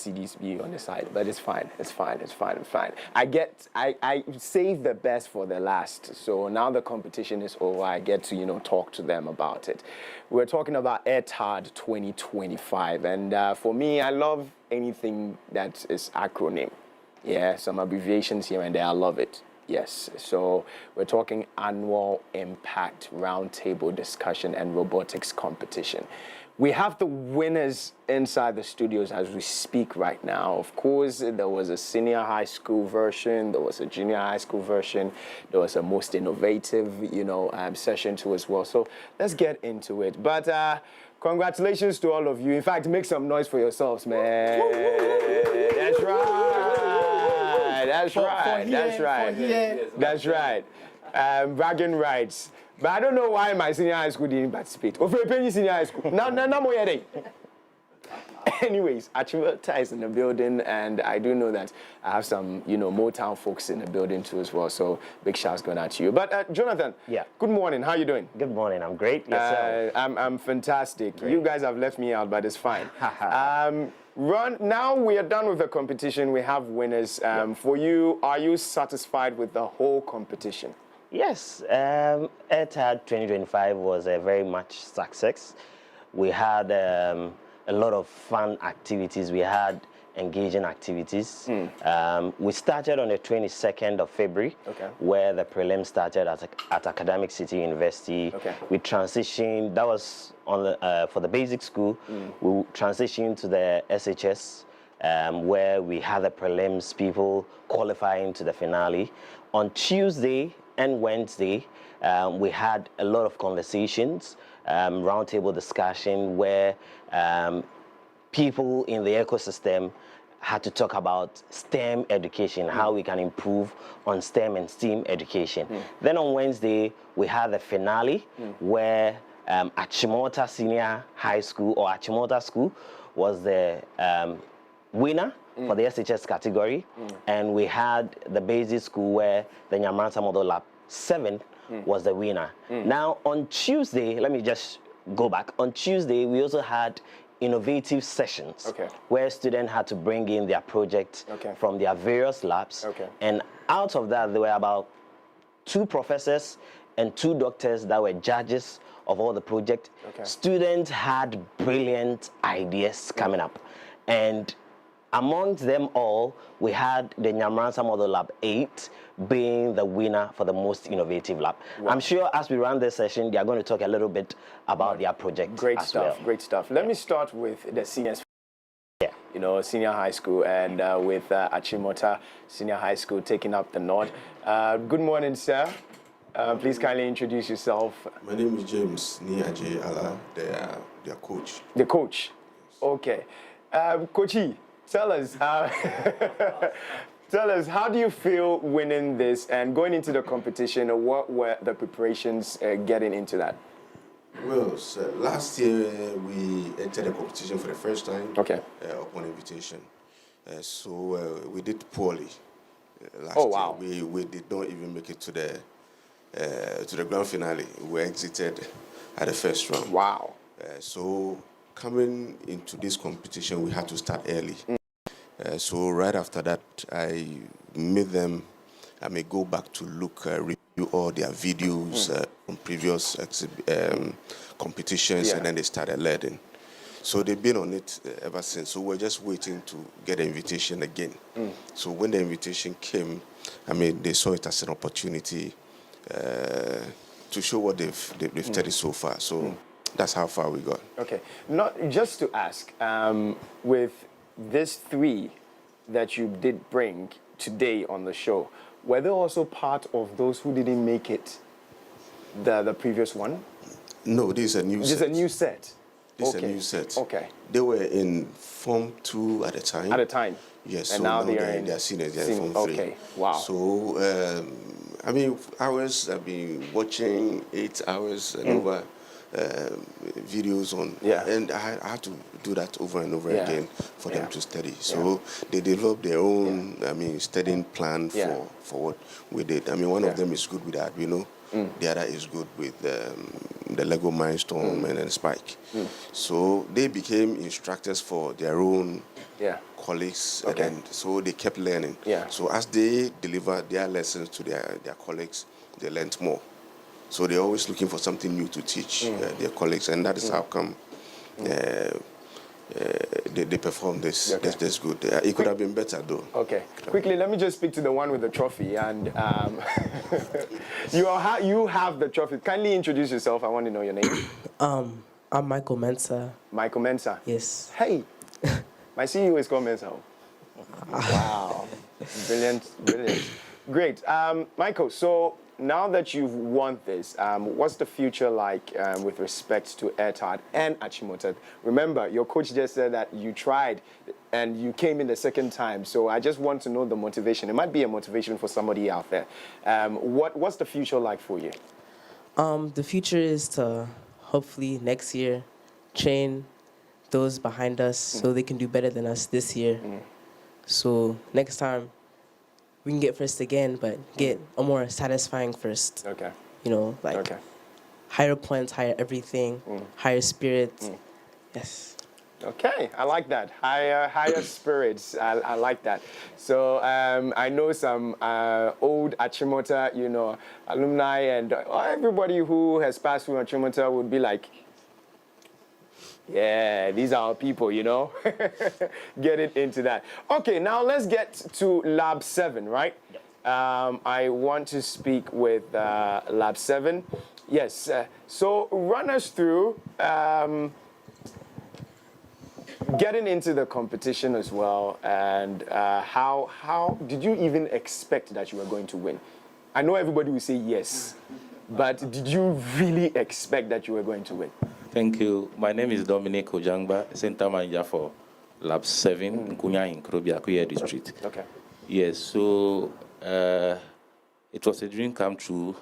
CDs be on the side, but it's fine. It's fine. It's fine. It's fine. I save the best for the last. So now the competition is over. I get to, talk to them about it. We're talking about AIRTAD 2025. And for me, I love anything that is acronym. Yeah, some abbreviations here and there. I love it. Yes, so we're talking Annual Impact Roundtable Discussion and Robotics Competition. We have the winners inside the studios as we speak right now. Of course, there was a senior high school version, there was a junior high school version, there was a most innovative, session too as well. So let's get into it. But congratulations to all of you. In fact, make some noise for yourselves, man. That's right. That's right. Bragging rights. But I don't know why my senior high school didn't participate. Senior high school. No more yet. Anyways, AIRTAD is in the building, and I do know that I have some, Motown folks in the building too as well. So big shouts going out to you. But Jonathan, good morning. How you doing? Good morning. I'm great. Yourself? I'm fantastic. Great. You guys have left me out, but it's fine. Now we are done with the competition. We have winners. For you, are you satisfied with the whole competition? Yes. AIRTAD 2025 was a very much success. We had a lot of fun activities. We had engaging activities. We started on the 22nd of February, where the prelim started at Academic City University. We transitioned, that was on the, for the basic school, we transitioned to the SHS, where we had the prelims, people qualifying to the finale. On Tuesday and Wednesday, we had a lot of conversations, roundtable discussion, where people in the ecosystem had to talk about STEM education, how we can improve on STEM and STEAM education. Then on Wednesday, we had the finale, where Achimota Senior High School, or Achimota School, was the winner for the SHS category. And we had the basic school, where the Yamoransa Model Lab 7 was the winner. Now, on Tuesday, let me just go back. On Tuesday, we also had innovative sessions where students had to bring in their project from their various labs. And out of that, there were about 2 professors and 2 doctors that were judges of all the project. Students had brilliant ideas coming up. And amongst them all, we had the Yamoransa Model Lab 8 being the winner for the most innovative lab. I'm sure as we run this session, they are going to talk a little bit about their project. Great stuff. Let me start with the seniors. Senior high school, and with Achimota Senior High School taking up the nod. Good morning, sir. Please kindly introduce yourself. My name is James Niaje Ala, their coach. The coach? Okay. Coachy, tell us, how do you feel winning this and going into the competition? What were the preparations getting into that? Well, sir, last year we entered the competition for the first time. Upon invitation. So we did poorly last year. We did not even make it to the grand finale. We exited at the first round. Wow. So coming into this competition, we had to start early. So right after that, I made them, go back to look, review all their videos from previous competitions, and then they started learning. So they've been on it ever since. So we're just waiting to get the invitation again. So when the invitation came, they saw it as an opportunity to show what they've studied so far. So that's how far we got. Okay. Not just to ask, with these 3 that you did bring today on the show, were they also part of those who didn't make it the previous one? No, this is a new set. This is a new set? This is a new set. Okay. They were in Form 2 at a time. At a time? Yes. And so now they're seniors. They're in Form 3. Okay. Wow. So, hours, I've been watching 8 hours and over videos on, and I had to do that over and over again for them to study. So they developed their own, studying plan for what we did. One of them is good with Arduino, the other is good with the Lego Mindstorm and then Spike. So they became instructors for their own colleagues, and so they kept learning. So as they deliver their lessons to their colleagues, they learned more. So they're always looking for something new to teach their colleagues, and that is how come they perform this. That's good. It could have been better, though. Okay. Quickly, let me just speak to the one with the trophy. And you have the trophy. Kindly introduce yourself. I want to know your name. I'm Michael Mensah. Michael Mensah? Yes. Hey. My CEO is called Mensah. Wow. Brilliant, brilliant. Great. Michael, so now that you've won this, what's the future like with respect to AIRTAD and Achimota? Remember, your coach just said that you tried and you came in the second time. So I just want to know the motivation. It might be a motivation for somebody out there. What's the future like for you? The future is to hopefully next year train those behind us so they can do better than us this year. So next time, we can get first again, but get a more satisfying first. Okay. You know, like higher points, higher everything, higher spirits. Yes. Okay, I like that. Higher spirits. I like that. So I know some old Achimota, you know, alumni, and everybody who has passed through Achimota would be like, yeah, these are our people, you know. Get it into that. Okay, now let's get to Lab 7, right? Yep. I want to speak with Lab 7. Yes, so run us through getting into the competition as well, and how did you even expect that you were going to win? I know everybody will say yes, but did you really expect that you were going to win? Thank you. My name is Dominic Ojangba, Center Manager for Lab 7 in Kunya in Krobia, Kuya District. Okay. Yes, so it was a dream come true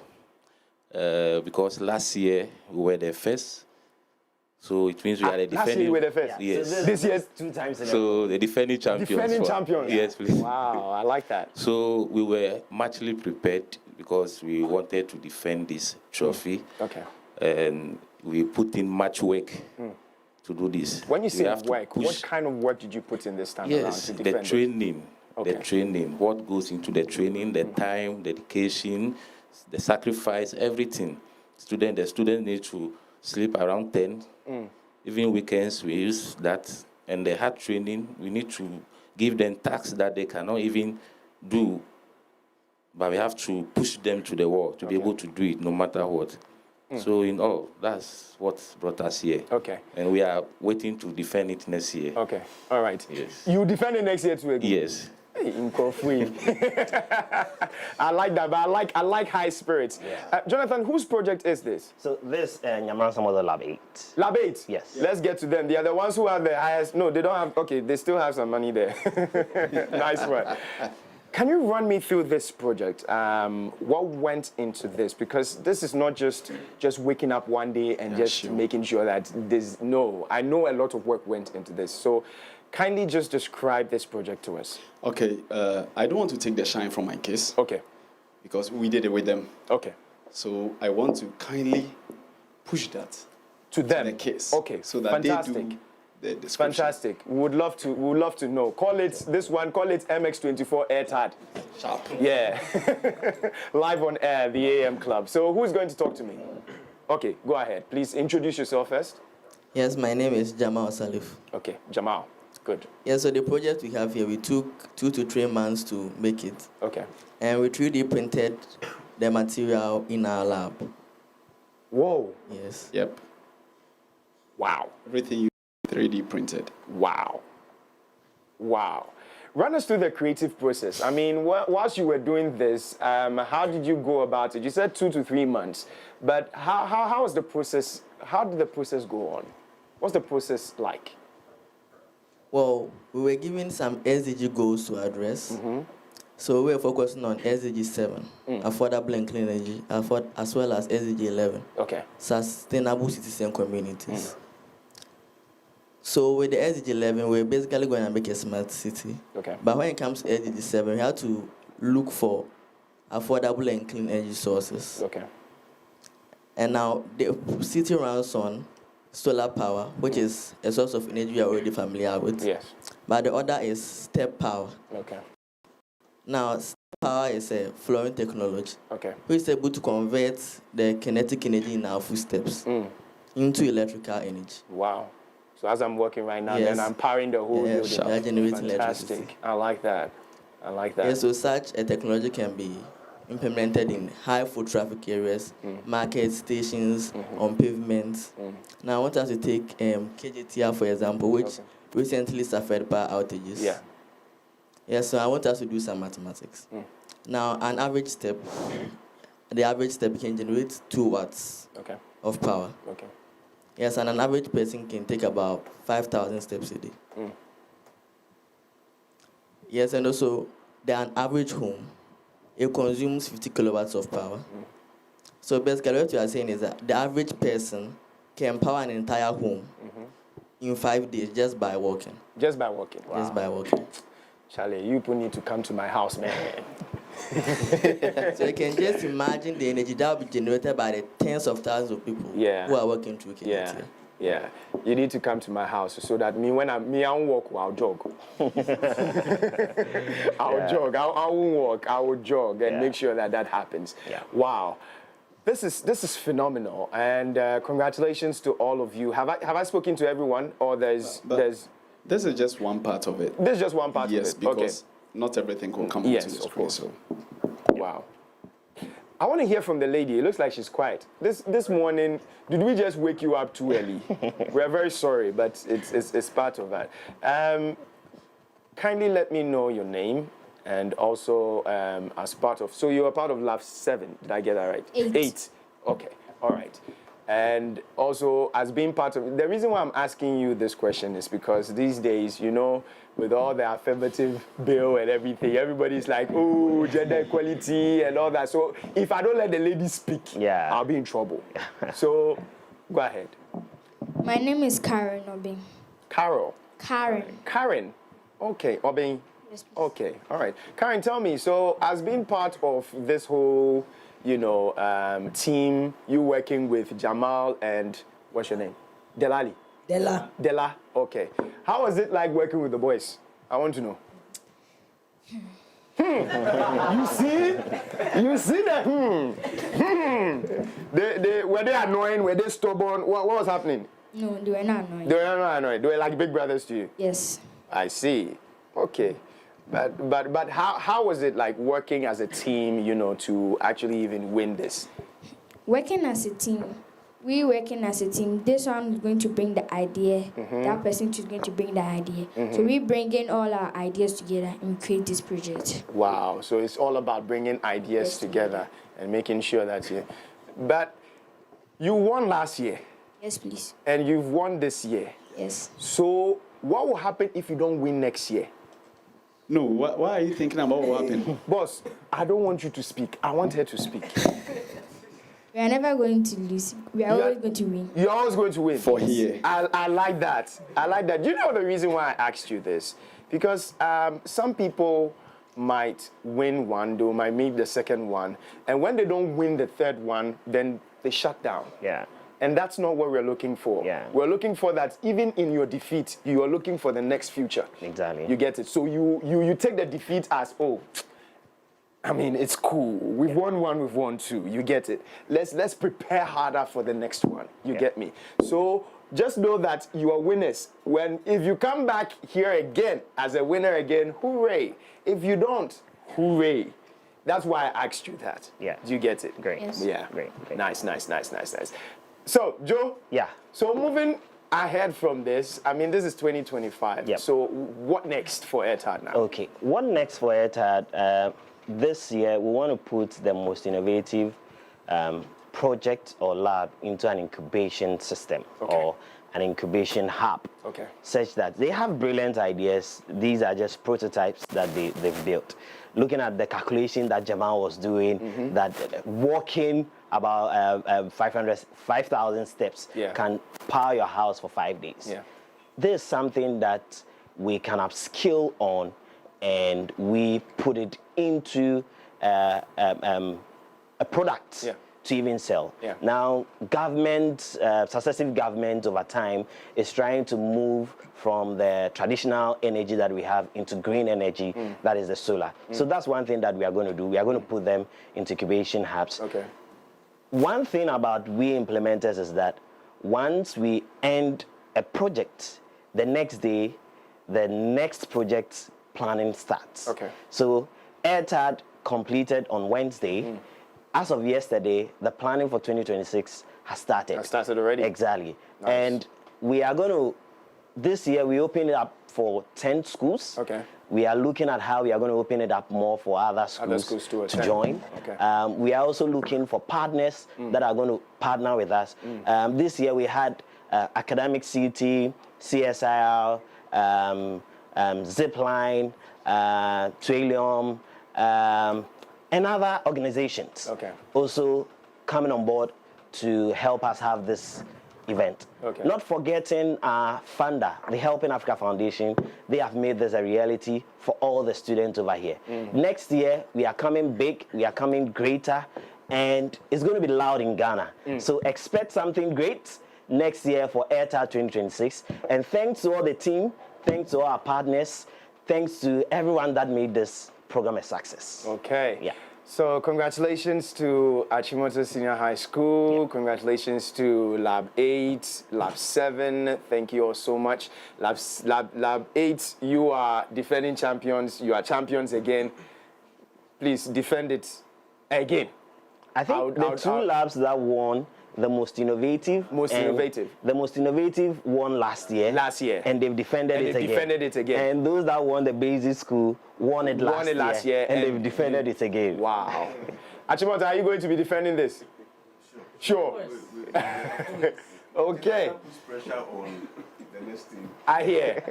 because last year we were the first. So it means we are the defending. Last year we were the first? Yes. So this year's 2 times in a row. So the defending champions. Defending champions? Yes, please. Wow, I like that. So we were muchly prepared because we wanted to defend this trophy. Okay. And we put in much work to do this. When you say work, what kind of work did you put in this time around to defend the training. Okay. The training, what goes into the training, the time, dedication, the sacrifice, everything. The students need to sleep around 10. Even weekends, we use that. And the hard training, we need to give them tasks that they cannot even do. But we have to push them to the wall to be able to do it no matter what. So in all, that's what brought us here. Okay. And we are waiting to defend it next year. Okay. All right. Yes. You defend it next year too again? Yes. In Kofi. I like that, but I like high spirits. Yeah. Jonathan, whose project is this? So this Yamoransa Model Lab 8. Lab 8? Yes. Let's get to them. They are the ones who have the highest. No, they don't have. Okay, they still have some money there. Nice one. Can you run me through this project? What went into this? Because this is not just waking up one day and making sure that there's no. I know a lot of work went into this. So kindly just describe this project to us. Okay, I don't want to take the shine from my kids. Okay. Because we did it with them. Okay. So I want to kindly push that to them. The kids. Okay. So that fantastic. They do the description. Fantastic. We would love to know. Call it MX24 AIRTAD. Sharp. Yeah. Live on air, the AM Club. So who's going to talk to me? Okay, go ahead. Please introduce yourself first. Yes, my name is Jamal Salif. Okay, Jamal. Good. Yeah, so the project we have here, we took 2 to 3 months to make it. Okay. And we 3D printed the material in our lab. Whoa. Yes. Yep. Wow. Everything you 3D printed. Wow. Wow. Run us through the creative process. I mean, whilst you were doing this, how did you go about it? You said 2 to 3 months, but how was the process? How did the process go on? What's the process like? Well, we were given some SDG goals to address. So we were focusing on SDG 7, affordable and clean energy, as well as SDG 11, sustainable cities and communities. So with the SDG 11, we're basically going to make a smart city. Okay. But when it comes to SDG 7, we have to look for affordable and clean energy sources. Okay. And now the city runs on solar power, which is a source of energy you're already familiar with. Yes. but the other is step power. Okay. Now, step power is a flowing technology, okay, which is able to convert the kinetic energy in our footsteps into electrical energy. Wow. So as I'm working right now, Yes. then I'm powering the whole building. They are generating Fantastic. electricity. I like that. I like that. Yeah, so such a technology can be implemented in high foot traffic areas, market stations, on pavements. Now I want us to take KJTR for example, which recently suffered power outages. Yeah. Yeah, so I want us to do some mathematics. Now an average step, the average step can generate 2 watts of power. Okay. Yes, and an average person can take about 5,000 steps a day. Yes, and also an average home, it consumes 50 kilowatts of power. So basically what you are saying is that the average person can power an entire home in 5 days just by walking. Just by walking? Wow. Just by walking. Charlie, you people need to come to my house, man. So you can just imagine the energy that will be generated by the tens of thousands of people who are working through KJTR. Yeah, you need to come to my house so that I won't walk, I'll jog. Jog. I won't walk, I will jog and make sure that happens. Yeah. Wow. This is phenomenal, and congratulations to all of you. Have I spoken to everyone, or there's This is just one part of it. This is just one part of it. Yes, because not everything will come onto the screen. Of course. Wow. I want to hear from the lady. It looks like she's quiet. This morning, did we just wake you up too early? We're very sorry, but it's part of that. Kindly let me know your name, and also as part of. So you are part of Lab 7. Did I get that right? 8. Okay. All right. And also, as being part of the reason why I'm asking you this question is because these days, with all the affirmative bill and everything, everybody's like, oh, gender equality and all that. So if I don't let the lady speak, I'll be in trouble. So go ahead. My name is Karen Obin. Carol. Karen. Okay, Obin. Yes, please. Okay, all right. Karen, tell me, so as being part of this whole team, you working with Jamal and what's your name? Delali. Della. Okay. How was it like working with the boys? I want to know. You see that? Were they annoying? Were they stubborn? What was happening? No, they were not annoying. They were not annoying. They were like big brothers to you. Yes. I see. Okay. But how was it like working as a team, to actually even win this? Working as a team. This one is going to bring the idea. That person is going to bring the idea. So we bring in all our ideas together and create this project. Wow. So it's all about bringing ideas together and making sure that But you won last year. Yes, please. And you've won this year. Yes. So what will happen if you don't win next year? No, why are you thinking about what will happen? Boss, I don't want you to speak. I want her to speak. We are never going to lose. We are always going to win. You're always going to win. For here. I like that. Do you know the reason why I asked you this? Because some people might win one, they might meet the second one, and when they don't win the third one, then they shut down. Yeah. And that's not what we're looking for. Yeah. We're looking for that even in your defeat, you are looking for the next future. Exactly. You get it? So you take the defeat as, it's cool. We've won one, we've won two. You get it? Let's prepare harder for the next one. You get me? So just know that you are winners. If you come back here again as a winner again, hooray. If you don't, hooray. That's why I asked you that. Yeah. Do you get it? Great. Yes. Yeah. Great. Nice. So, Joe? Yeah. So moving ahead from this, this is 2025. Yep. So what next for AIRTAD now? Okay. What next for AIRTAD? This year, we want to put the most innovative project or lab into an incubation system or an incubation hub, such that they have brilliant ideas. These are just prototypes that they've built. Looking at the calculation that Jamal was doing, that walking about 5,000 steps can power your house for 5 days. Yeah. This is something that we can upskill on, and we put it into a product to even sell. Yeah. Now, successive government over time is trying to move from the traditional energy that we have into green energy, that is the solar. So that's one thing that we are going to do. We are going to put them into incubation hubs. Okay. One thing about we implementers is that once we end a project, the next day, the next project planning starts. Okay. So AIRTAD completed on Wednesday. As of yesterday, the planning for 2026 has started. Has started already? Exactly. Nice. And we are going to, this year we opened it up for 10 schools. Okay. We are looking at how we are going to open it up more for other schools to join. Okay. We are also looking for partners that are going to partner with us. This year we had Academic CT, CSIR, Zipline, Trillium, and other organizations also coming on board to help us have this event. Okay. Not forgetting our funder, the Helping Africa Foundation. They have made this a reality for all the students over here. Next year, we are coming big, we are coming greater, and it's going to be loud in Ghana. So expect something great next year for AIRTAD 2026. And thanks to all the team, thanks to all our partners, thanks to everyone that made this program a success. Okay. Yeah. So congratulations to Achimota Senior High School. Congratulations to Lab 8, Lab 7. Thank you all so much. Lab 8, you are defending champions. You are champions again. Please defend it again. I think the two labs that won the most innovative. The most innovative won last year. And they've defended it again. And those that won the basic school won it last year. And they've defended it again. Wow. Achimota, are you going to be defending this? Sure. Okay. Pressure on the next team. I hear.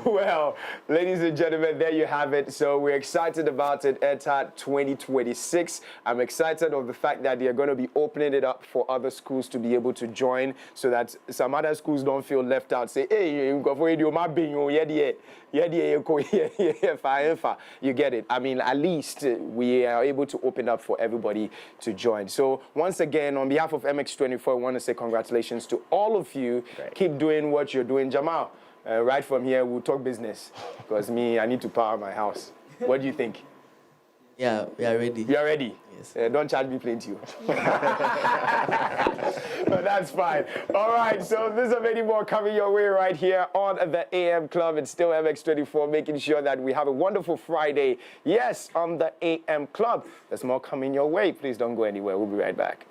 Well, ladies and gentlemen, there you have it. So we're excited about it, AIRTAD 2026. I'm excited of the fact that they're going to be opening it up for other schools to be able to join so that some other schools don't feel left out. Say, hey, you get it. I mean, at least we are able to open up for everybody to join. So once again, on behalf of MX24, I want to say congratulations to all of you. Great. Keep doing what you're doing. Jamal, right from here, we'll talk business because I need to power my house. What do you think? Yeah, we are ready. You are ready? Yes. Don't charge me plenty. But that's fine. All right, so there's many more coming your way right here on the AM Club. It's still MX24, making sure that we have a wonderful Friday. Yes, on the AM Club. There's more coming your way. Please don't go anywhere. We'll be right back.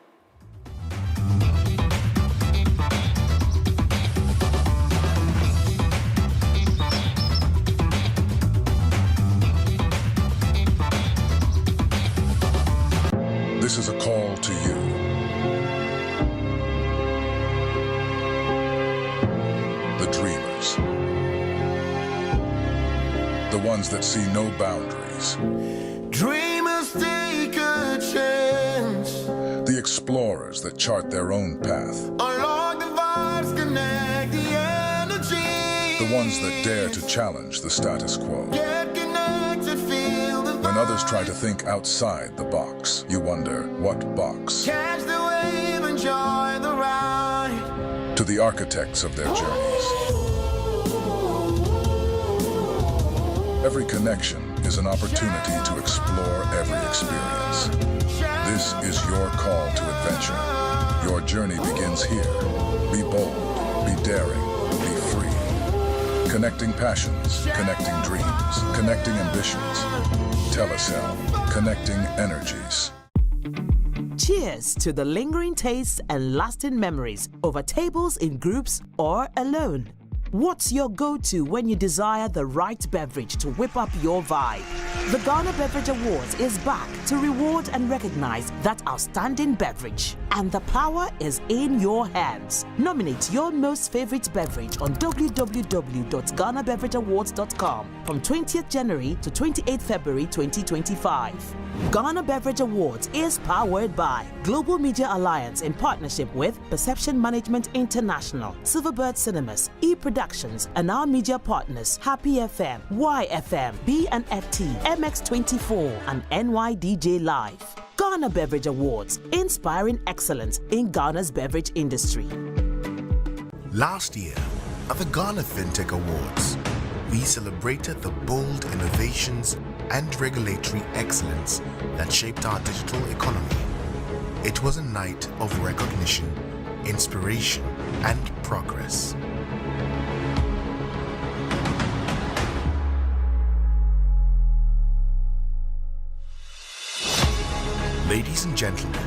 This is a call to you. The dreamers. The ones that see no boundaries. Dreamers take a chance. The explorers that chart their own path. Unlock the vibes, connect the energy. The ones that dare to challenge the status quo. Get connected, feel the When others try to think outside the box, you wonder, what box? catch the wave, enjoy the ride. To the architects of their journeys. Every connection is an opportunity to explore every experience. This is your call to adventure. Your journey begins here. Be bold, be daring, be free. Connecting passions, connecting dreams, connecting ambitions. Telecel, connecting energies. Cheers to the lingering tastes and lasting memories over tables in groups or alone. What's your go-to when you desire the right beverage to whip up your vibe? The Ghana Beverage Awards is back to reward and recognize that outstanding beverage. And the power is in your hands. Nominate your most favorite beverage on www.ghanabeverageawards.com from 20th January to 28th February 2025. Ghana Beverage Awards is powered by Global Media Alliance in partnership with Perception Management International, Silverbird Cinemas, E-Productions, and our media partners Happy FM, YFM, B&FT, MX24, and NYDJ Live. Ghana Beverage Awards, inspiring excellence in Ghana's beverage industry. Last year, at the Ghana FinTech Awards, we celebrated the bold innovations and regulatory excellence that shaped our digital economy. It was a night of recognition, inspiration, and progress. Ladies and gentlemen,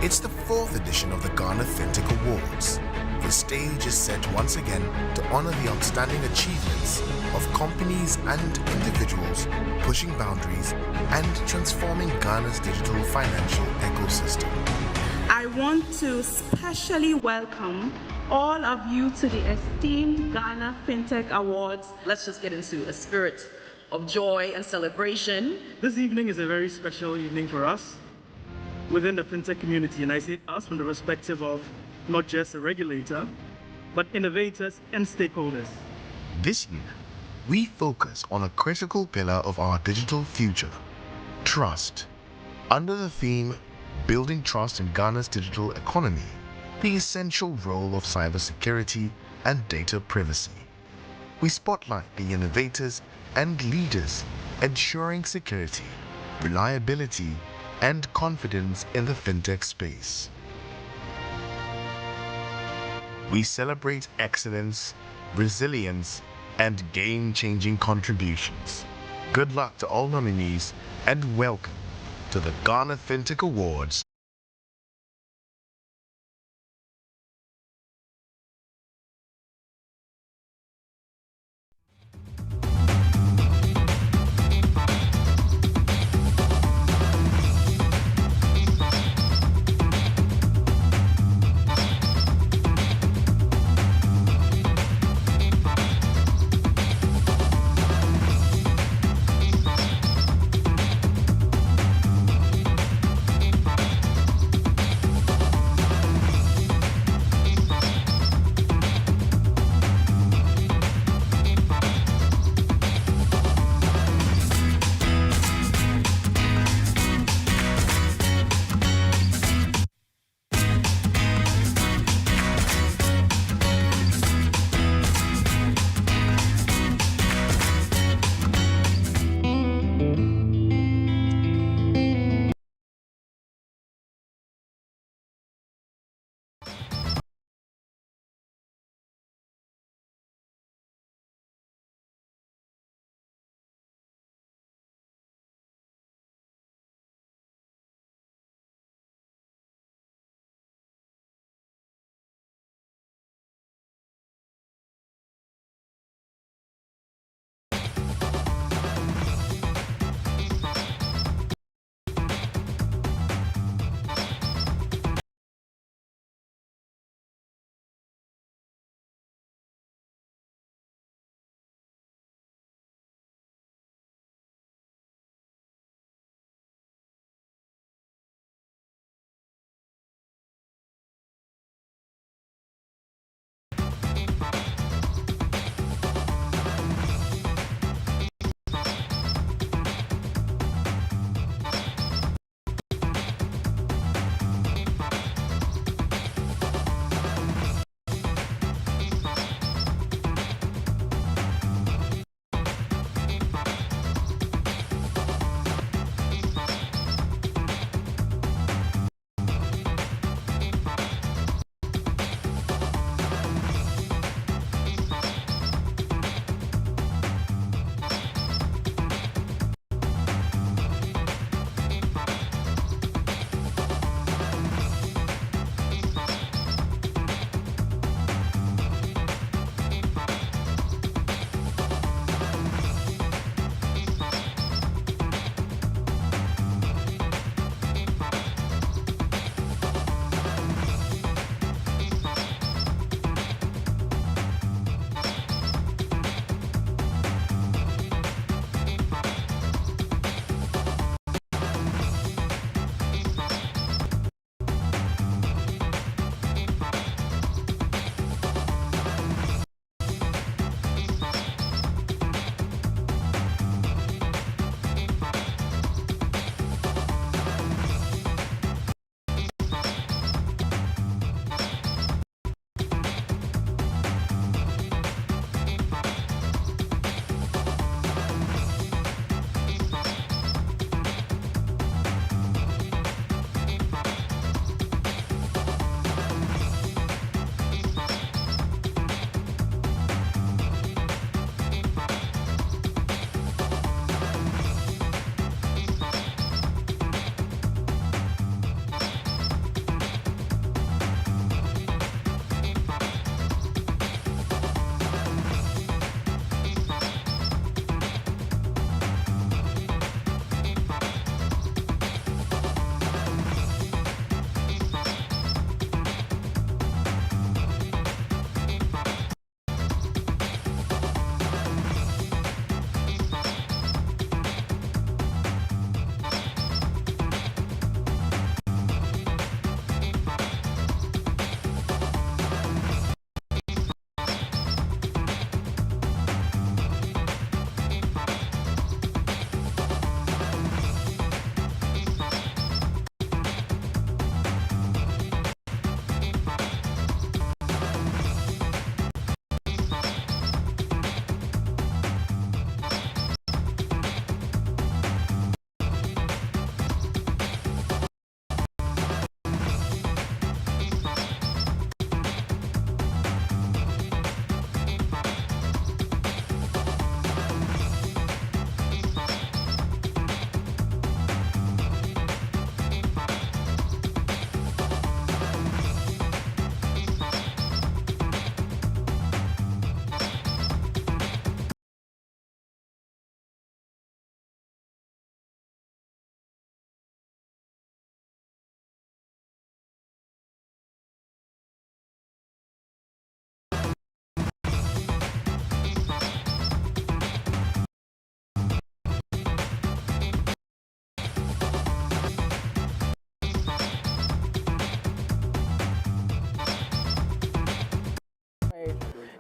it's the 4th edition of the Ghana FinTech Awards. The stage is set once again to honor the outstanding achievements of companies and individuals pushing boundaries and transforming Ghana's digital financial ecosystem. I want to specially welcome all of you to the esteemed Ghana FinTech Awards. Let's just get into a spirit of joy and celebration. This evening is a very special evening for us within the FinTech community, and I say us from the perspective of not just a regulator, but innovators and stakeholders. This year, we focus on a critical pillar of our digital future, trust. Under the theme, Building Trust in Ghana's Digital Economy, the essential role of cybersecurity and data privacy. We spotlight the innovators and leaders ensuring security, reliability, and confidence in the FinTech space. We celebrate excellence, resilience, and game-changing contributions. Good luck to all nominees, and welcome to the Ghana FinTech Awards.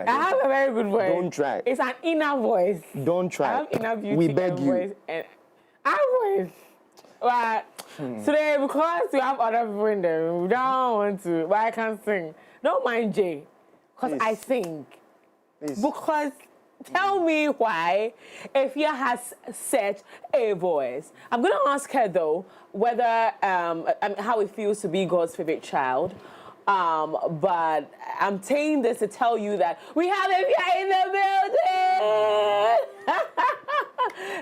I have a very good voice. Don't try. It's an inner voice. Don't try. I have inner beauty. We beg and you. Voice and voice. But today, because we have other people in the room, we don't want to, but I can sing. Don't mind Jay, because I sing. Please. Because tell me why Efya has such a voice. I'm going to ask her, though, whether how it feels to be God's favorite child. But I'm saying this to tell you that we have Efya in the building!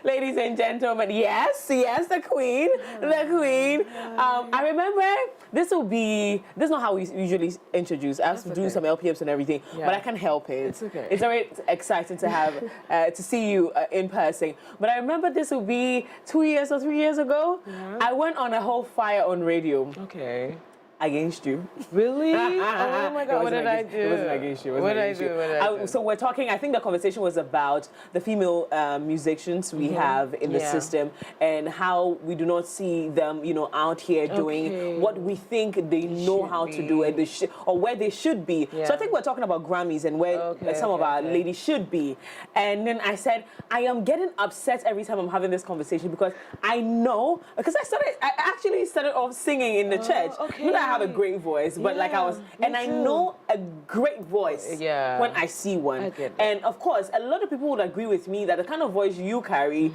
Ladies and gentlemen, yes, the queen. I remember this is not how we usually introduce. I have to do some LPMs and everything, but I can't help it. It's okay. It's very exciting to have, to see you in person. But I remember this will be 2 years or 3 years ago. Yeah. I went on a whole fire on radio. Okay. Against you. Really? Oh my God, what did I do? It wasn't against you. What did I do? So we're talking, I think the conversation was about the female musicians we have in the system and how we do not see them, out here doing what we think they know how to do and or where they should be. Yeah. So I think we're talking about Grammys and where some of our ladies should be. And then I said, I am getting upset every time I'm having this conversation because I know, because I actually started off singing in the church. Not that I have a great voice, but I know a great voice when I see one. And of course, a lot of people would agree with me that the kind of voice you carry,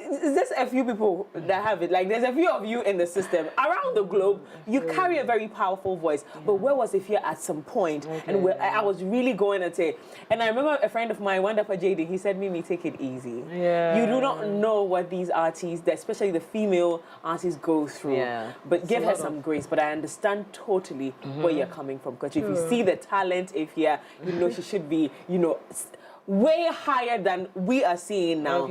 there's a few people that have it. Like there's a few of you in the system around the globe. You carry a very powerful voice. But where was Efya at some point? And I was really going at it. And I remember a friend of mine went up at JD. He said, "Mimi, take it easy. You do not know what these artists, especially the female artists, go through. But give her some grace." But I understand totally where you're coming from, because if you see the talent Efya, you know she should be, way higher than we are seeing now.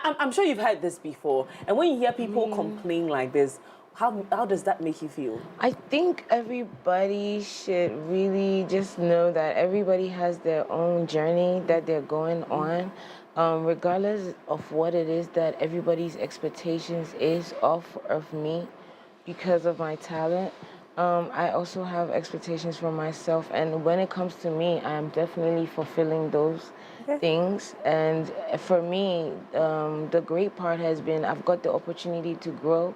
I'm sure you've heard this before, and when you hear people complain like this, how does that make you feel? I think everybody should really just know that everybody has their own journey that they're going on, regardless of what it is that everybody's expectations is of me because of my talent. I also have expectations for myself, and when it comes to me, I am definitely fulfilling those things. And for me, the great part has been I've got the opportunity to grow.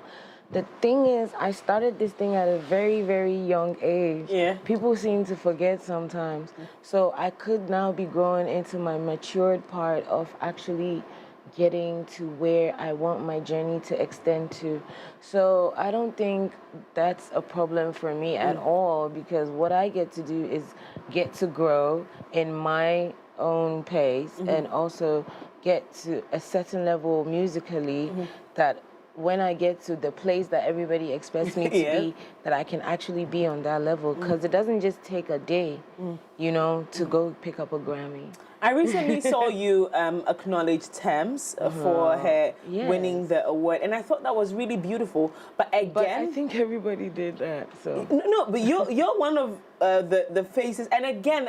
The thing is, I started this thing at a very, very young age. People seem to forget sometimes. So I could now be growing into my matured part of actually getting to where I want my journey to extend to. So I don't think that's a problem for me at all, because what I get to do is get to grow in my own pace and also get to a certain level musically that when I get to the place that everybody expects me to be, that I can actually be on that level, because it doesn't just take a day, to go pick up a Grammy. I recently saw you acknowledge Thames for her winning the award, and I thought that was really beautiful. But again, I think everybody did that. So no, but you're one of the faces. And again,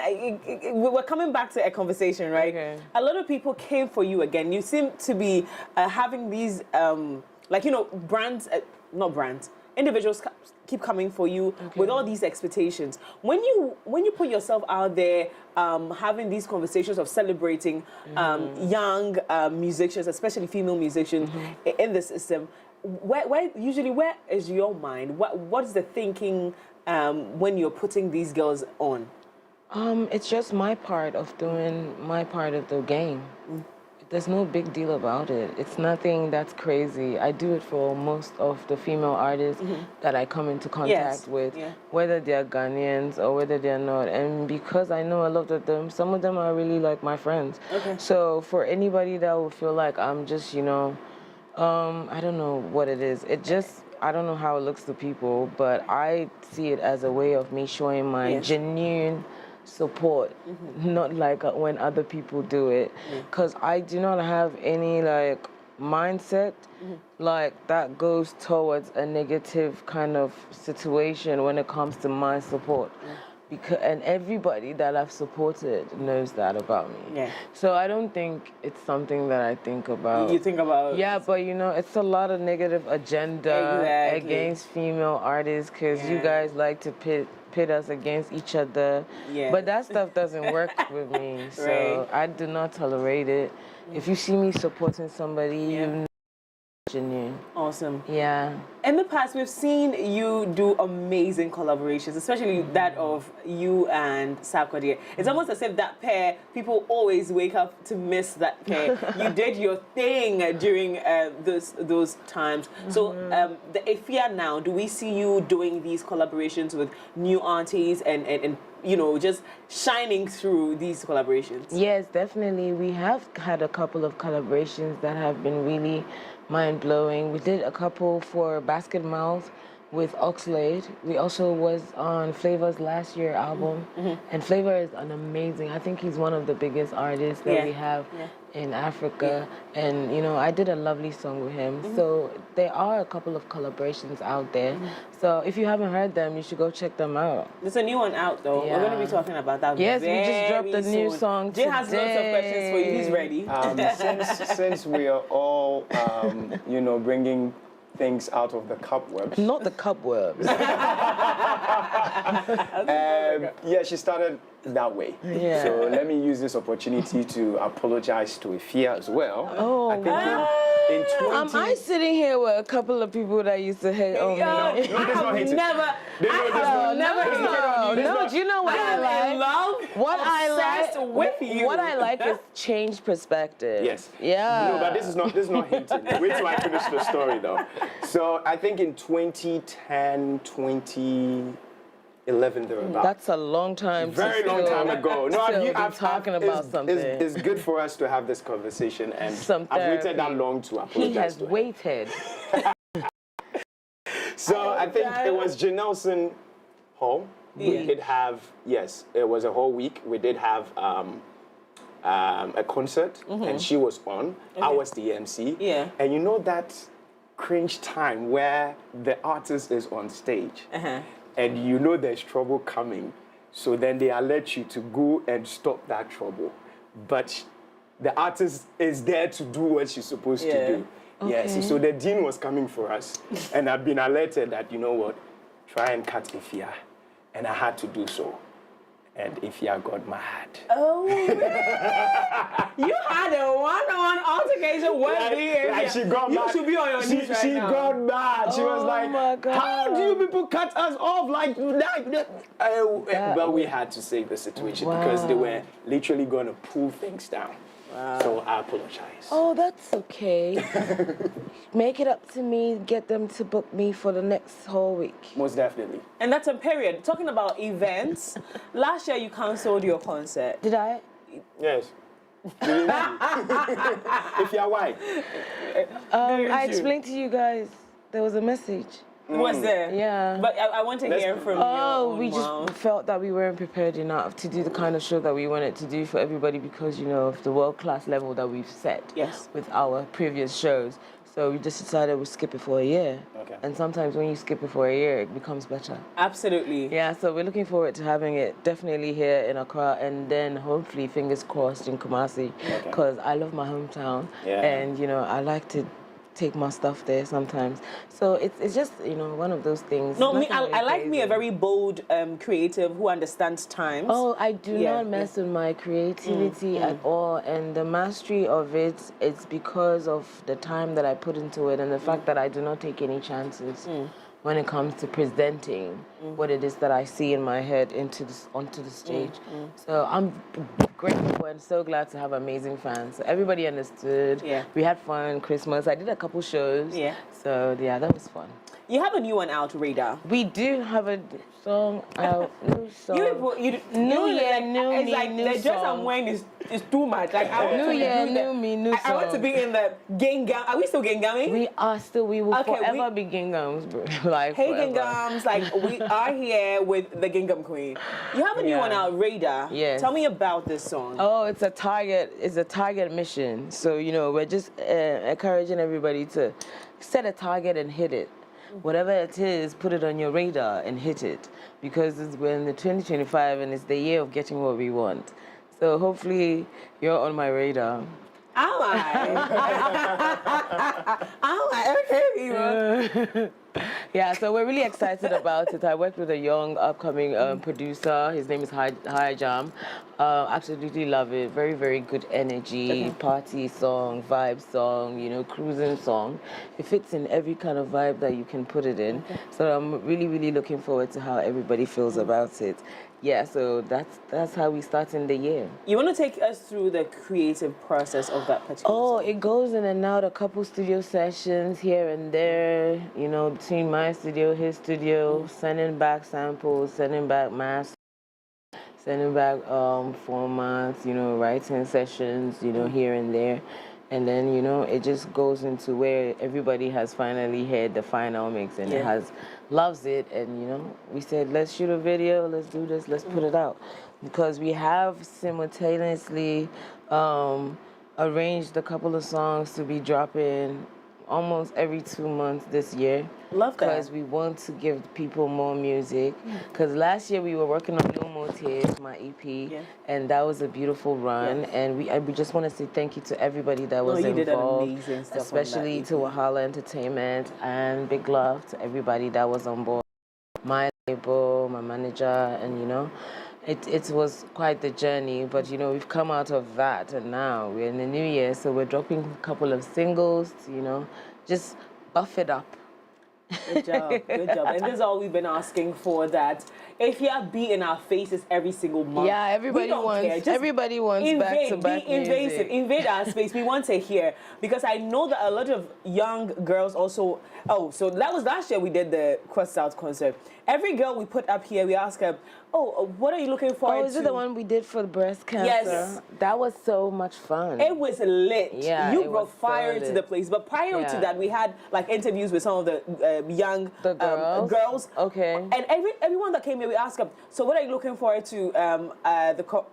we're coming back to a conversation, right? A lot of people came for you again. You seem to be having these brands, not brands. Individuals keep coming for you with all these expectations. When you put yourself out there, having these conversations of celebrating young musicians, especially female musicians in the system, where is your mind? What is the thinking when you're putting these girls on? It's just my part of doing my part of the game. There's no big deal about it. It's nothing that's crazy. I do it for most of the female artists that I come into contact with, whether they're Ghanaians or whether they're not. And because I know a lot of them, some of them are really like my friends. So for anybody that will feel like I'm just, I don't know what it is. I don't know how it looks to people, but I see it as a way of me showing my genuine support, not like when other people do it, because I do not have any mindset that goes towards a negative kind of situation when it comes to my support. and everybody that I've supported knows that about me. Yeah. So I don't think it's something that I think about. You think about... Yeah, but you know, it's a lot of negative agenda against female artists because you guys like to pit us against each other. Yeah. But that stuff doesn't work with me. So I do not tolerate it. If you see me supporting somebody, you know, genuine. Awesome. Yeah. In the past, we've seen you do amazing collaborations, especially that of you and Sarkodie. It's almost as if that pair, people always wake up to miss that pair. You did your thing during those times. So the Efya now, do we see you doing these collaborations with new artists and you know, just shining through these collaborations? Yes, definitely. We have had a couple of collaborations that have been really mind-blowing. We did a couple for Basket Mouth with Oxlade. We also was on Flavor's last year album. And Flavor is an amazing, I think he's one of the biggest artists that we have in Africa. And you know, I did a lovely song with him. So there are a couple of collaborations out there. So if you haven't heard them, you should go check them out. There's a new one out though. We're going to be talking about that Yes, very we just dropped a new soon. song Jay has lots of questions for you. He's ready. Since we are all, you know, bringing things out of the cobwebs. Not the cobwebs. Yeah, she started that way. Yeah. So let me use this opportunity to apologize to Efya as well. Oh, I think in 20... Am I sitting here with a couple of people that used to hate on me? No, this is not hating. Never do you know what I like? In love, what I like with you. What I like is changed perspective. Yes. Yeah. No, but this is not hating. Wait till I finish the story though. So I think in 2010, 2011 thereabouts. That's a long time. Very long time ago. No, I'm talking about something. It's good for us to have this conversation, and Some I've waited therapy. that long to apologize. He has to her. waited. So I think it was Janelson Hall. We did have, yes, it was a whole week. We did have a concert, and she was on. I was the MC. Yeah. And you know that cringe time where the artist is on stage, and you know there's trouble coming, so then they alert you to go and stop that trouble. But the artist is there to do what she's supposed to do. Yes, so the dean was coming for us, and I've been alerted that, you know what, try and cut Efya, and I had to do so. And Efya got mad. Oh, you had a one-on-one altercation with me. Like she got mad. You should be on your knees right She now. got mad. She was like, how do you people cut us off like that? But we had to save the situation because they were literally going to pull things down. So I apologize. Oh, that's okay. Make it up to me, get them to book me for the next whole week. Most definitely. And that's a period. Talking about events, last year you cancelled your concert. Did I? Yes. If you're white. I explained to you guys, there was a message. Was there? Yeah. But I want to hear from you. Oh, we just felt that we weren't prepared enough to do the kind of show that we wanted to do for everybody because, you know, of the world-class level that we've set with our previous shows. So we just decided we'd skip it for a year. Okay. And sometimes when you skip it for a year, it becomes better. Absolutely. Yeah, so we're looking forward to having it definitely here in Accra and then hopefully, fingers crossed, in Kumasi because I love my hometown. Yeah. And, you know, I like to take my stuff there sometimes. So it's just, you know, one of those things. No, me, I like me a very bold creative who understands times. Oh, I do not mess with my creativity at all. And the mastery of it, it's because of the time that I put into it and the fact that I do not take any chances when it comes to presenting what it is that I see in my head onto the stage. So I'm grateful and so glad to have amazing fans. So everybody understood. Yeah. We had fun Christmas. I did a couple shows. Yeah. So yeah, that was fun. You have a new one out, Radar. We do have a song out, new song. New year, new me, like, new the dress song. I'm wearing is too much. Like New year, new me, new song. I want to be in the gingham. Are we still ginghamming? We are still. We will forever be ginghams, bro. Like hey forever. ginghams, like we are here with the gingham queen. You have a new one out, Radar. Yes. Tell me about this song. Oh, it's a target mission. So, you know, we're just encouraging everybody to set a target and hit it. whatever it is, put it on your radar and hit it, because we're in the 2025 and it's the year of getting what we want. So hopefully you're on my radar. Am I? Am I? Okay, Yeah, so we're really excited about it. I worked with a young upcoming producer. His name is Hi Jam. Absolutely love it. Very, very good energy, party song, vibe song, you know, cruising song. It fits in every kind of vibe that you can put it in. So I'm really, really looking forward to how everybody feels about it. Yeah, so that's how we start in the year. You want to take us through the creative process of that particular song? It goes in and out, a couple studio sessions here and there, you know, between my studio, his studio, sending back samples, sending back masters, sending back formats, you know, writing sessions, you know, here and there. And then, you know, it just goes into where everybody has finally heard the final mix and loves it. And, you know, we said, let's shoot a video, let's do this, let's put it out. Because we have simultaneously arranged a couple of songs to be dropping almost every 2 months this year. Love that. Because we want to give people more music. Because last year we were working on No More Tears, my EP, and that was a beautiful run. And we just want to say thank you to everybody that was involved, did amazing stuff, especially to Wahala Entertainment, and big love to everybody that was on board. My label, my manager, and you know, it was quite the journey, but you know, we've come out of that and now we're in the new year, so we're dropping a couple of singles to, you know, just buff it up. Good job, good job. And this is all we've been asking for, that Efya be in our faces every single month. Yeah, everybody wants back-to-back music. Invade our space. We want to hear, because I know that a lot of young girls also. Oh, so that was last year we did the Cross South concert. Every girl we put up here, we ask her, oh, what are you looking forward to? Oh, is it the one we did for the breast cancer? Yes. That was so much fun. It was lit. Yeah, you brought fire into the place. But prior to that, we had like interviews with some of the young girls. Okay. And everyone that came here, we asked them, so what are you looking forward to the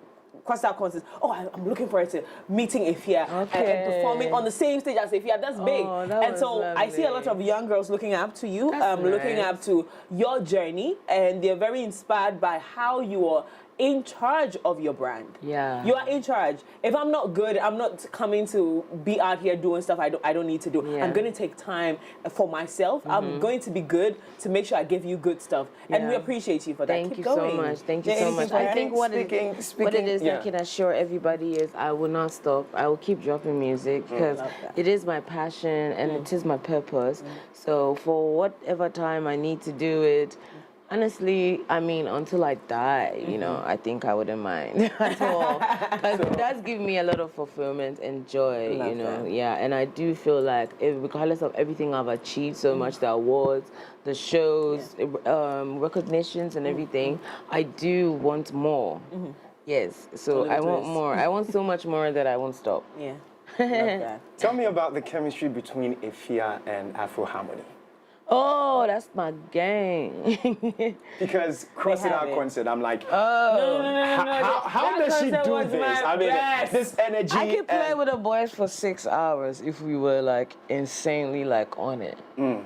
Cross Out concert? Oh, I'm looking forward to meeting Efya and performing on the same stage as Efya. That's big. And so lovely. I see a lot of young girls looking up to you, looking nice. up to your journey, and they're very inspired by how you are in charge of your brand. Yeah. You are in charge. If I'm not good, I'm not coming to be out here doing stuff I don't need to do. Yeah. I'm going to take time for myself. I'm going to be good to make sure I give you good stuff. And we appreciate you for that. Thank you so much. Thank you so much. I think what it is I can assure everybody is I will not stop. I will keep dropping music because it is my passion and it is my purpose. So for whatever time I need to do it, honestly, I mean, until I die, you know, I think I wouldn't mind at all. Because it does give me a lot of fulfillment and joy, you know. Yeah, and I do feel like, regardless of everything I've achieved so much, the awards, the shows, recognitions and everything, I do want more. Yes, so I want more. I want so much more that I won't stop. Yeah. Love that. Tell me about the chemistry between Efya and Afro Harmony. Oh, that's my gang. Because crossing our concert, I'm like, no. How does she do this? I mean, this energy. I could play with the boys for 6 hours if we were like insanely like on it.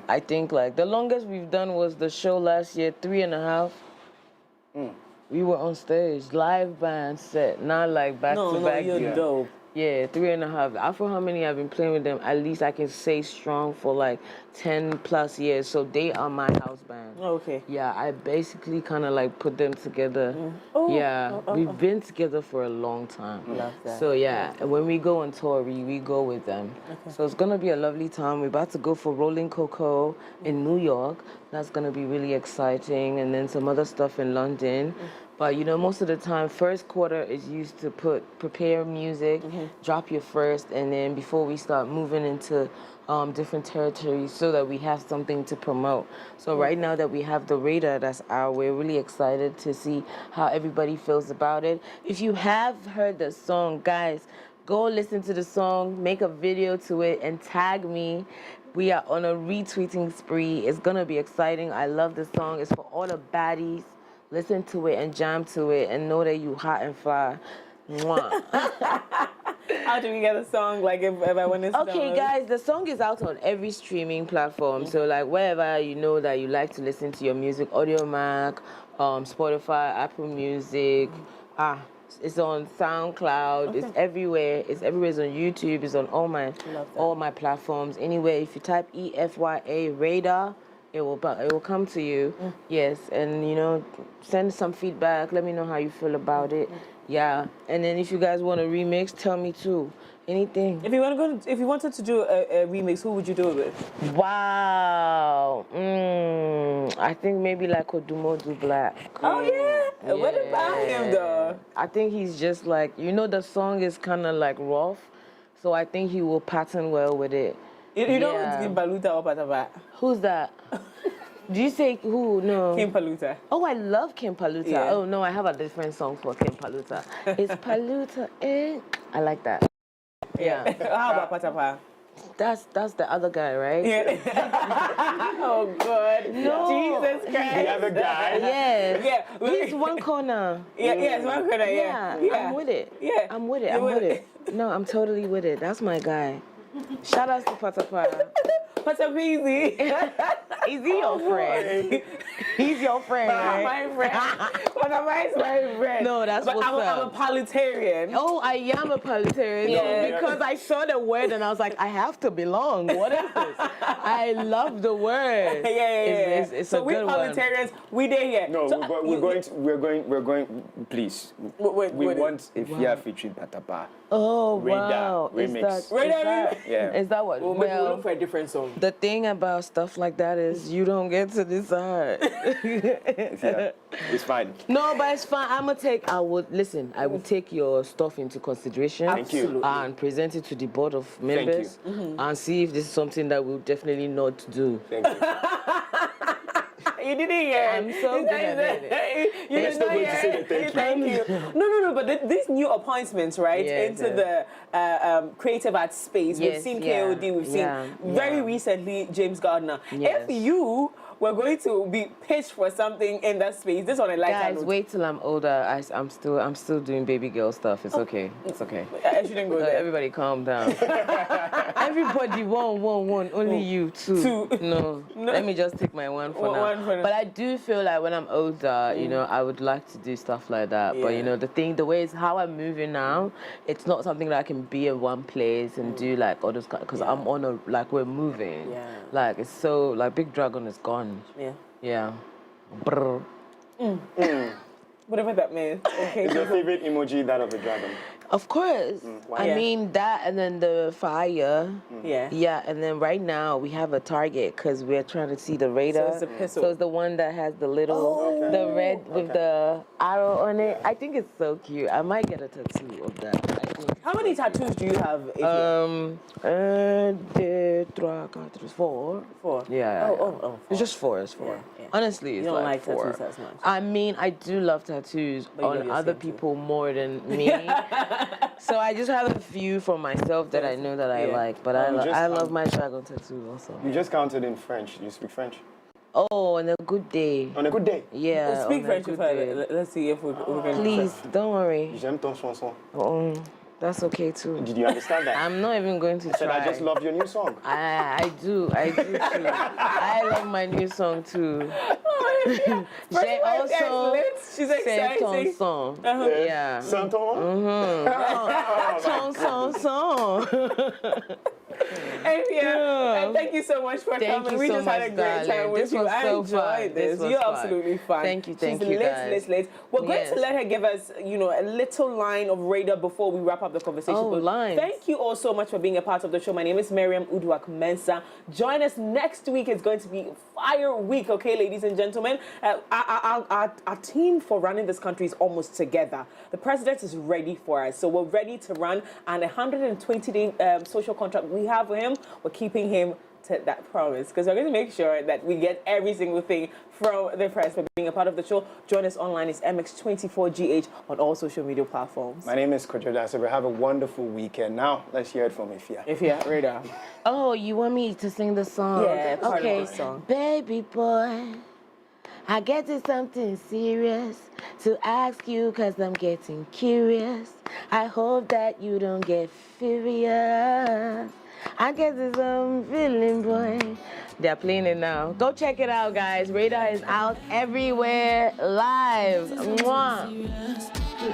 I think like the longest we've done was the show last year, 3.5. We were on stage, live band set, not like back to back. No, you're dope. Yeah, 3.5. Afro Harmony, I've been playing with them, at least I can say strong for like 10 plus years. So they are my house band. Okay. Yeah, I basically kind of like put them together. We've been together for a long time. Love that. So yeah, when we go on tour, we go with them. So it's gonna be a lovely time. We're about to go for Rolling Cocoa in New York. That's gonna be really exciting. And then some other stuff in London. But you know, most of the time, first quarter is used to prepare music, drop your first, and then before we start moving into different territories so that we have something to promote. So right now that we have the radar that's out, we're really excited to see how everybody feels about it. If you have heard the song, guys, go listen to the song, make a video to it, and tag me. We are on a retweeting spree. It's gonna be exciting. I love the song. It's for all the baddies. Listen to it and jam to it and know that you hot and fly. Mwah. How do we get a song? Like if I want to Okay, guys, the song is out on every streaming platform. So like wherever you know that you like to listen to your music, Audiomack, Spotify, Apple Music, it's on SoundCloud. It's everywhere. It's everywhere. It's on YouTube. It's on all my platforms. Anyway, if you type EFYA Radar, it will come to you. Yes, and you know, send some feedback. Let me know how you feel about it. Yeah, and then if you guys want a remix, tell me too. Anything. If you wanted to do a remix, who would you do it with? Wow. I think maybe like Odumo Do Black. Oh yeah. What about him though? I think he's just like, you know, the song is kind of like rough, so I think he will pattern well with it. You know Kim Paluta or Pataba? Who's that? Do you say who? No. Kim Paluta. Oh, I love Kim Paluta. Yeah. Oh no, I have a different song for Kim Paluta. It's Paluta, eh? I like that. Yeah. How about Patapa? That's the other guy, right? Yeah. Oh God. No. Jesus Christ. The other guy. Yes. Yeah. He's one corner. Yeah, it's one corner, yeah. I'm with it. Yeah. I'm with it. I'm with it. No, I'm totally with it. That's my guy. Shout out to Patapa. Patapizi. Is he your friend? He's your friend, right? My friend. Patapa is my friend. No, that's what's I'm up. a Politarian. Oh, I am a Politarian. Yeah. Because I saw the word and I was like, I have to belong. What is this? I love the word. Yeah. It's so a we good Politarians, we there here. No, so, we're going. Please, we want Efya featuring Patapa. Oh, Radar wow. remix. Is that what? We'll look for a different song. The thing about stuff like that is you don't get to decide. It's fine. No, but it's fine. I would take your stuff into consideration. Thank you. And present it to the board of members and see if this is something that we'll definitely not do. Thank you. You didn't hear. I'm so good at it. You didn't hear. Thank you. No, but these new appointments, right, into the creative art space. We've seen KOD, we've seen very recently James Gardner. Yes. If you were going to be pitched for something in that space, this one I like. Guys, wait till I'm older. I'm still doing baby girl stuff. It's okay. It's okay. I shouldn't go there. Everybody calm down. Everybody one. Only you two. No. Let me just take my one for now. But I do feel like when I'm older, you know, I would like to do stuff like that. But you know, the way is how I'm moving now. It's not something that I can be in one place and do like all those, because I'm on we're moving. Yeah. Like it's so like Big Dragon is gone. Yeah. Brr. Whatever that means. Okay. Is your favorite emoji that of a dragon? Of course. I mean that, and then the fire. Yeah, and then right now we have a target because we're trying to see the radar. So it's a pistol. So it's the one that has the little, the red with the arrow on it. I think it's so cute. I might get a tattoo of that. I think. How many tattoos do you have? Four. Four. Yeah. Oh. It's just four. It's four. Honestly, it's you don't like four. tattoos as much. I mean, I do love tattoos on other people more than me. So I just have a few for myself that I know that I like. But I love my dragon tattoo also. You just counted in French. Do you speak French? Oh, on a good day. On a good day? Yeah. We'll speak French with her. Let's see if we're going to. Please, don't worry. J'aime ton chanson. That's okay too. Did you understand that? I'm not even going to try. I just love your new song. I do too. I love my new song too. J'ai also she's excited. Ton son. Yeah. Ton. Efya, thank you so much for coming. We just had a great time with you. I enjoyed this. You're absolutely fun. Thank you, guys. She's lit. We're going to let her give us, you know, a little line of radar before we wrap up the conversation. Oh, lines. Thank you all so much for being a part of the show. My name is Miriam Uduak-Mensah. Join us next week. It's going to be Fire Week, okay, ladies and gentlemen. Our team for running this country is almost together. The president is ready for us. So we're ready to run. And a 120-day social contract we have with him, we're keeping him to that promise, because we're going to make sure that we get every single thing from the press. For being a part of the show, join us online. It's MX24GH on all social media platforms. My name is Kojo Dasebe. Have a wonderful weekend. Now, let's hear it from Efya. Efya, radar. Oh, you want me to sing the song? Yeah, part okay. of the song. Baby boy, I get to something serious to ask you cause I'm getting curious. I hope that you don't get furious. I get to some feeling, boy. They're playing it now. Go check it out, guys. Radar is out everywhere live. Mwah.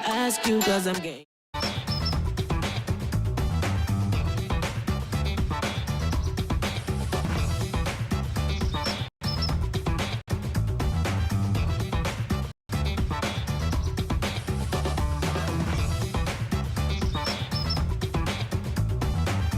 Ask you cause I'm getting